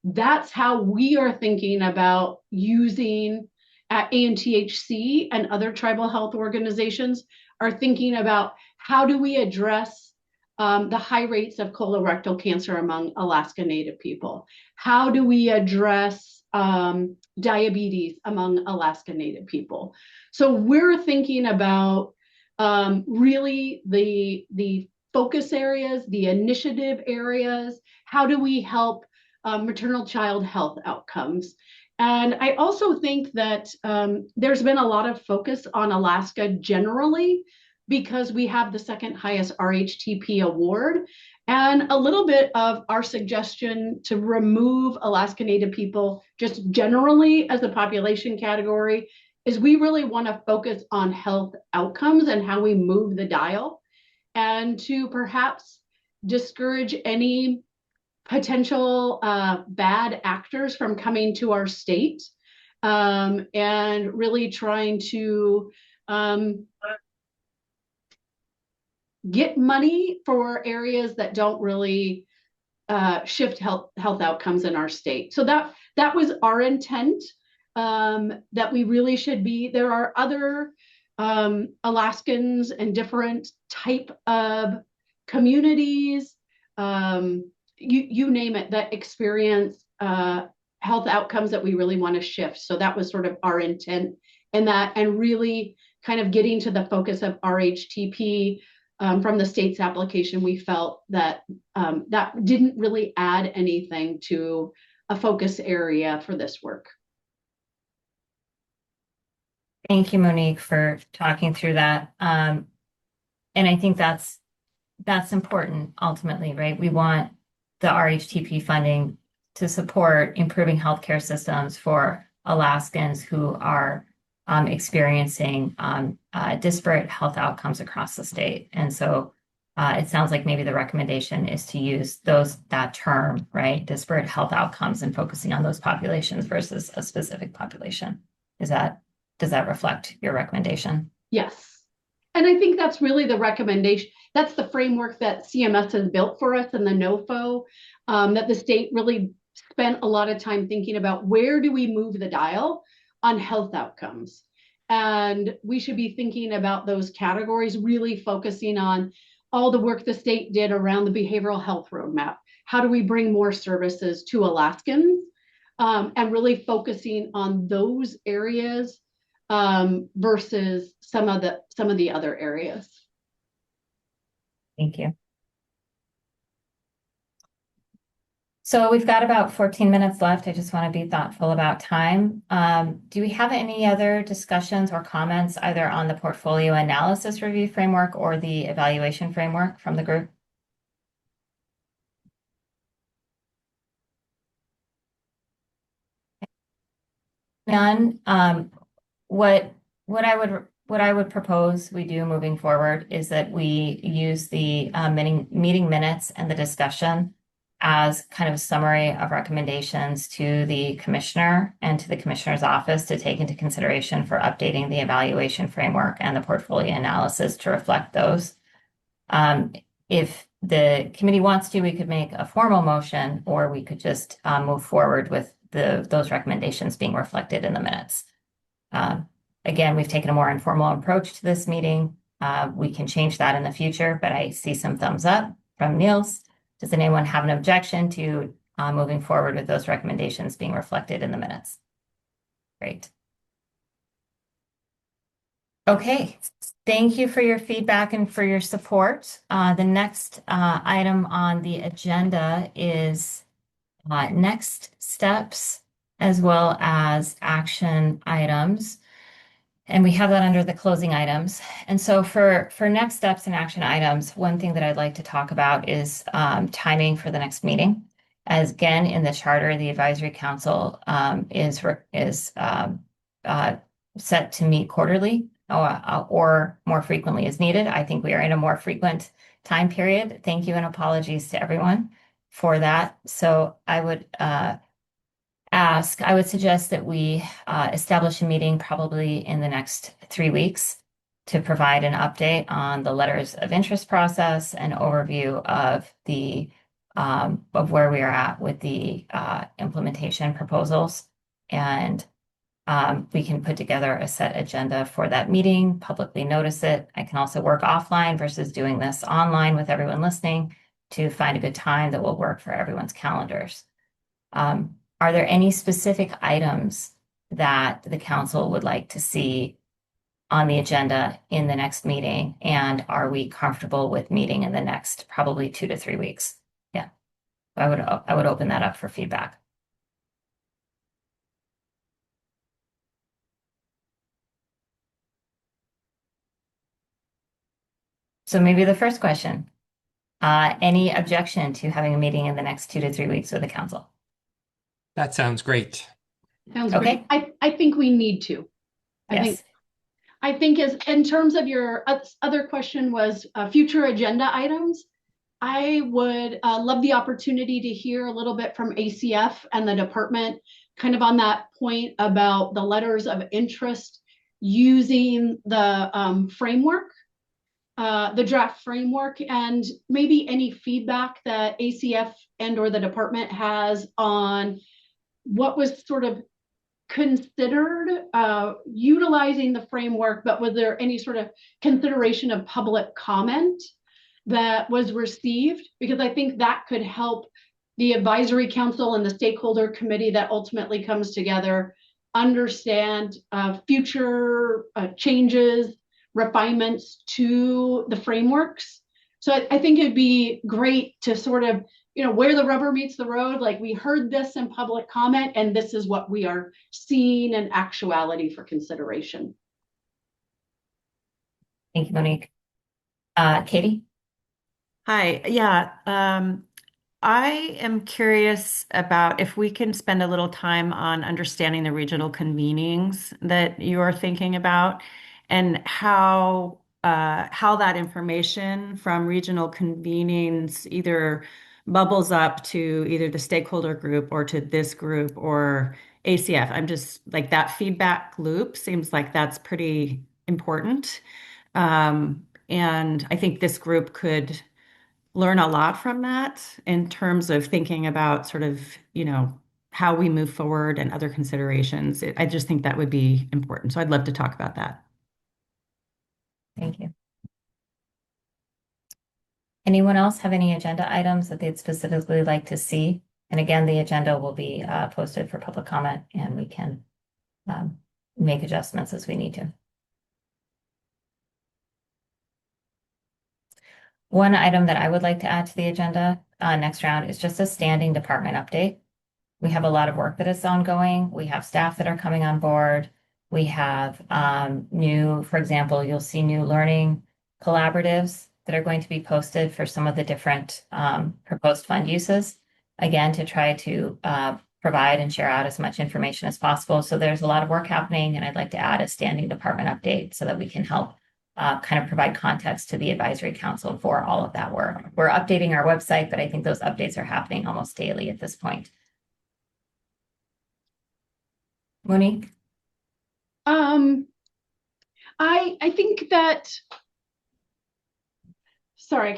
That's how we are thinking about using at ANTHC and other tribal health organizations are thinking about how do we address the high rates of colorectal cancer among Alaska Native people? How do we address diabetes among Alaska Native people? So we're thinking about really the focus areas, the initiative areas. How do we help maternal child health outcomes? And I also think that there's been a lot of focus on Alaska generally because we have the second highest RHTP award. And a little bit of our suggestion to remove Alaska Native people just generally as a population category is we really want to focus on health outcomes and how we move the dial, and to perhaps discourage any potential bad actors from coming to our state, and really trying to get money for areas that don't really shift health outcomes in our state. So that was our intent. That we really should be. There are other Alaskans and different type of communities, you name it, that experience health outcomes that we really want to shift. So that was sort of our intent in that, and really kind of getting to the focus of RHTP from the state's application. We felt that that didn't really add anything to a focus area for this work. Thank you, Monique, for talking through that. And I think that's important ultimately, right? We want the RHTP funding to support improving healthcare systems for Alaskans who are experiencing disparate health outcomes across the state. And so it sounds like maybe the recommendation is to use that term, right? Disparate health outcomes and focusing on those populations versus a specific population. Does that reflect your recommendation? Yes. And I think that's really the recommendation. That's the framework that CMS has built for us in the NOFO, that the state really spent a lot of time thinking about where do we move the dial on health outcomes. And we should be thinking about those categories, really focusing on all the work the state did around the behavioral health roadmap. How do we bring more services to Alaskans? And really focusing on those areas versus some of the other areas. Thank you. So we've got about 14 minutes left. I just want to be thoughtful about time. Do we have any other discussions or comments either on the portfolio analysis review framework or the evaluation framework from the group? None. What I would propose we do moving forward is that we use the meeting minutes and the discussion as kind of a summary of recommendations to the commissioner and to the commissioner's office to take into consideration for updating the evaluation framework and the portfolio analysis to reflect those. If the committee wants to, we could make a formal motion, or we could just move forward with those recommendations being reflected in the minutes. Again, we've taken a more informal approach to this meeting. We can change that in the future, but I see some thumbs up from Niels. Does anyone have an objection to moving forward with those recommendations being reflected in the minutes? Great. Okay, thank you for your feedback and for your support. The next item on the agenda is next steps as well as action items. And we have that under the closing items. And so for next steps and action items, one thing that I'd like to talk about is timing for the next meeting. As again, in the charter, the advisory council is set to meet quarterly or more frequently as needed. I think we are in a more frequent time period. Thank you and apologies to everyone for that. So I would suggest that we establish a meeting probably in the next 3 weeks to provide an update on the letters of interest process and overview of where we are at with the implementation proposals. And we can put together a set agenda for that meeting, publicly notice it. I can also work offline versus doing this online with everyone listening to find a good time that will work for everyone's calendars. Are there any specific items that the council would like to see on the agenda in the next meeting? And are we comfortable with meeting in the next probably 2 to 3 weeks? Yeah, I would open that up for feedback. So maybe the first question, any objection to having a meeting in the next 2 to 3 weeks with the council? That sounds great. Sounds Okay. great. I think we need to. Yes. I think as in terms of your other question was future agenda items, I would love the opportunity to hear a little bit from ACF and the department kind of on that point about the letters of interest using the framework, the draft framework, and maybe any feedback that ACF and or the department has on what was sort of considered utilizing the framework, but was there any sort of consideration of public comment that was received? Because I think that could help the advisory council and the stakeholder committee that ultimately comes together understand future changes, refinements to the frameworks. So I think it'd be great to sort of, where the rubber meets the road, like we heard this in public comment, and this is what we are seeing in actuality for consideration. Thank you, Monique. Katie? Hi. Yeah. I am curious about if we can spend a little time on understanding the regional convenings that you are thinking about and how how that information from regional convenings either bubbles up to either the stakeholder group or to this group or ACF. I'm just like that feedback loop seems like that's pretty important. And I think this group could learn a lot from that in terms of thinking about sort of, how we move forward and other considerations. I just think that would be important. So I'd love to talk about that. Thank you. Anyone else have any agenda items that they'd specifically like to see? And again, the agenda will be posted for public comment, and we can make adjustments as we need to. One item that I would like to add to the agenda next round is just a standing department update. We have a lot of work that is ongoing. We have staff that are coming on board. We have for example, you'll see new learning collaboratives that are going to be posted for some of the different proposed fund uses, again, to try to provide and share out as much information as possible. So there's a lot of work happening, and I'd like to add a standing department update so that we can help kind of provide context to the advisory council for all of that work. We're updating our website, but I think those updates are happening almost daily at this point. Monique? I think that, sorry,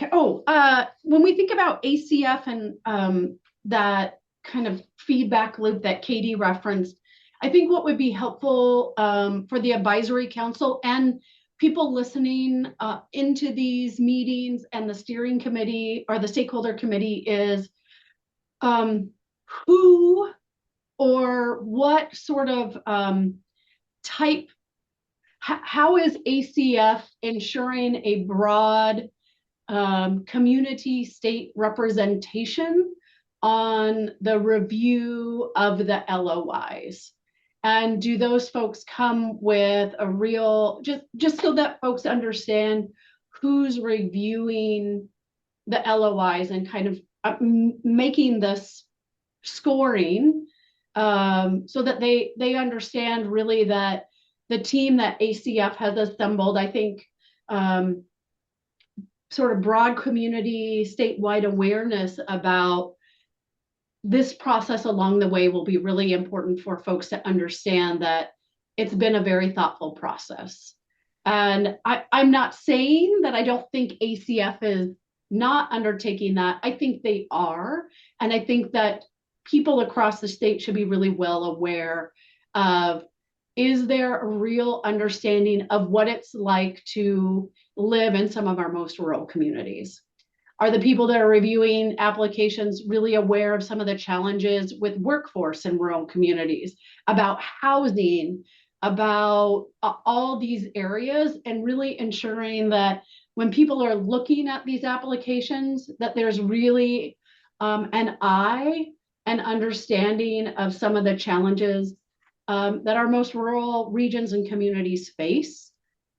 when we think about ACF and that kind of feedback loop that Katie referenced, I think what would be helpful for the advisory council and people listening into these meetings and the steering committee or the stakeholder committee is who or what sort of type, how is ACF ensuring a broad community state representation on the review of the LOIs? And do those folks come with a real, just so that folks understand who's reviewing the LOIs and kind of making this scoring so that they understand really that the team that ACF has assembled, I think, sort of broad community statewide awareness about this process along the way will be really important for folks to understand that it's been a very thoughtful process. And I'm not saying that I don't think ACF is not undertaking that. I think they are. And I think that people across the state should be really well aware of, is there a real understanding of what it's like to live in some of our most rural communities? Are the people that are reviewing applications really aware of some of the challenges with workforce in rural communities, about housing, about all these areas, and really ensuring that when people are looking at these applications, that there's really an eye and understanding of some of the challenges that our most rural regions and communities face.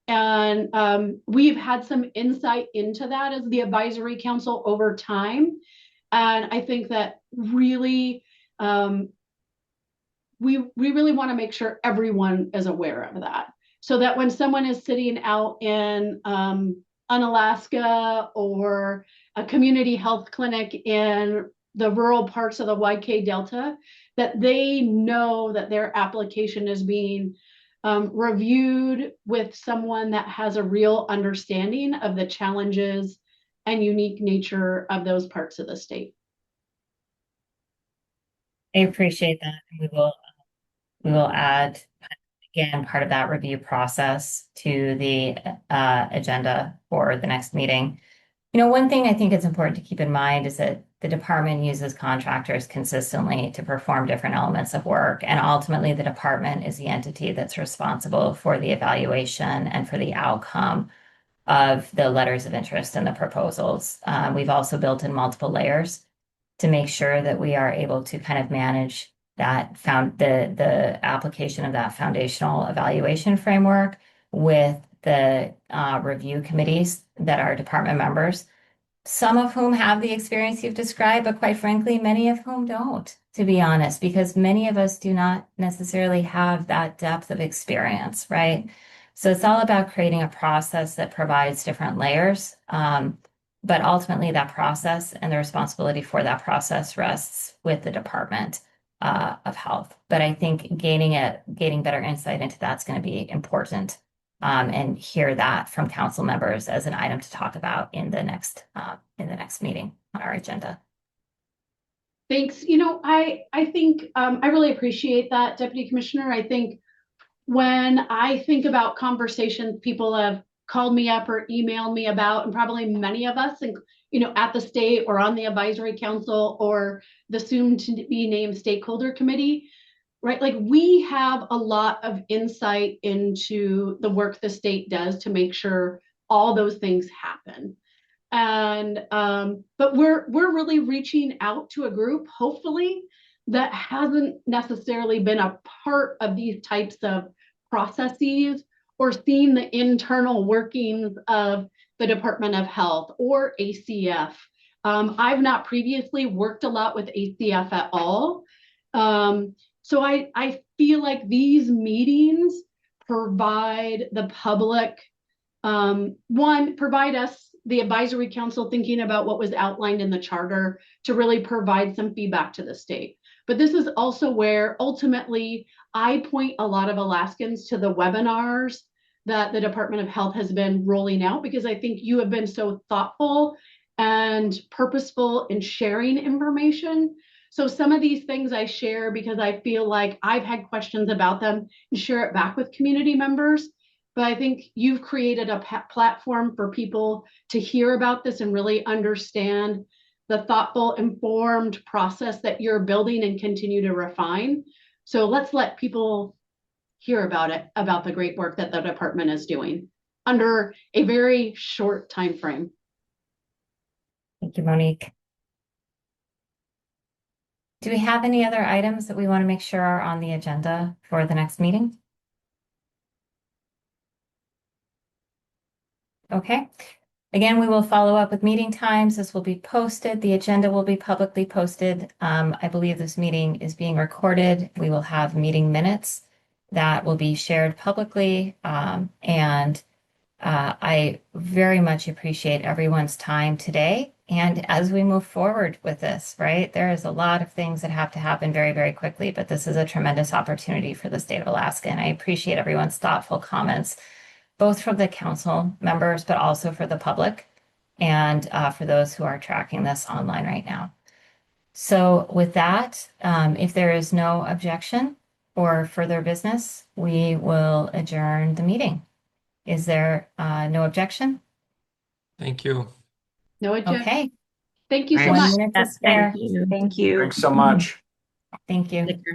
And we've had some insight into that as the advisory council over time. And I think that really, we really want to make sure everyone is aware of that. So that when someone is sitting out in Unalaska or a community health clinic in the rural parts of the YK Delta, that they know that their application is being reviewed with someone that has a real understanding of the challenges and unique nature of those parts of the state. I appreciate that. We will add, again, part of that review process to the agenda for the next meeting. One thing I think it's important to keep in mind is that the department uses contractors consistently to perform different elements of work. And ultimately, the department is the entity that's responsible for the evaluation and for the outcome of the letters of interest and the proposals. We've also built in multiple layers to make sure that we are able to kind of manage that the application of that foundational evaluation framework with the review committees that are department members, some of whom have the experience you've described, but quite frankly, many of whom don't, to be honest, because many of us do not necessarily have that depth of experience, right? So it's all about creating a process that provides different layers. But ultimately, that process and the responsibility for that process rests with the Department of Health. But I think gaining better insight into that's going to be important, and hear that from council members as an item to talk about in the next meeting on our agenda. Thanks. You know, I think I really appreciate that, Deputy Commissioner. I think when I think about conversations people have called me up or emailed me about, and probably many of us, and you know, at the state or on the advisory council or the soon to be named stakeholder committee, right? Like we have a lot of insight into the work the state does to make sure all those things happen. And but we're really reaching out to a group, hopefully, that hasn't necessarily been a part of these types of processes or seen the internal workings of the Department of Health or ACF. I've not previously worked a lot with ACF at all. So I feel like these meetings provide the public, one, provide us, the advisory council, thinking about what was outlined in the charter to really provide some feedback to the state. But this is also where ultimately I point a lot of Alaskans to the webinars that the Department of Health has been rolling out, because I think you have been so thoughtful and purposeful in sharing information. So some of these things I share because I feel like I've had questions about them and share it back with community members. But I think you've created a platform for people to hear about this and really understand the thoughtful, informed process that you're building and continue to refine. So let's let people hear about it, about the great work that the department is doing under a very short time frame. Thank you, Monique. Do we have any other items that we want to make sure are on the agenda for the next meeting? Okay. Again, we will follow up with meeting times. This will be posted. The agenda will be publicly posted. I believe this meeting is being recorded. We will have meeting minutes that will be shared publicly. I very much appreciate everyone's time today. And as we move forward with this, right, there is a lot of things that have to happen very, very quickly, but this is a tremendous opportunity for the state of Alaska. And I appreciate everyone's thoughtful comments, both from the council members, but also for the public and for those who are tracking this online right now. So with that, if there is no objection or further business, we will adjourn the meeting. Is there no objection? Thank you. No objection. Okay. Thank you so Thanks. much. 1 minute to Yes, spare. thank you. Thank you. Thanks so much. Thank you. Take care.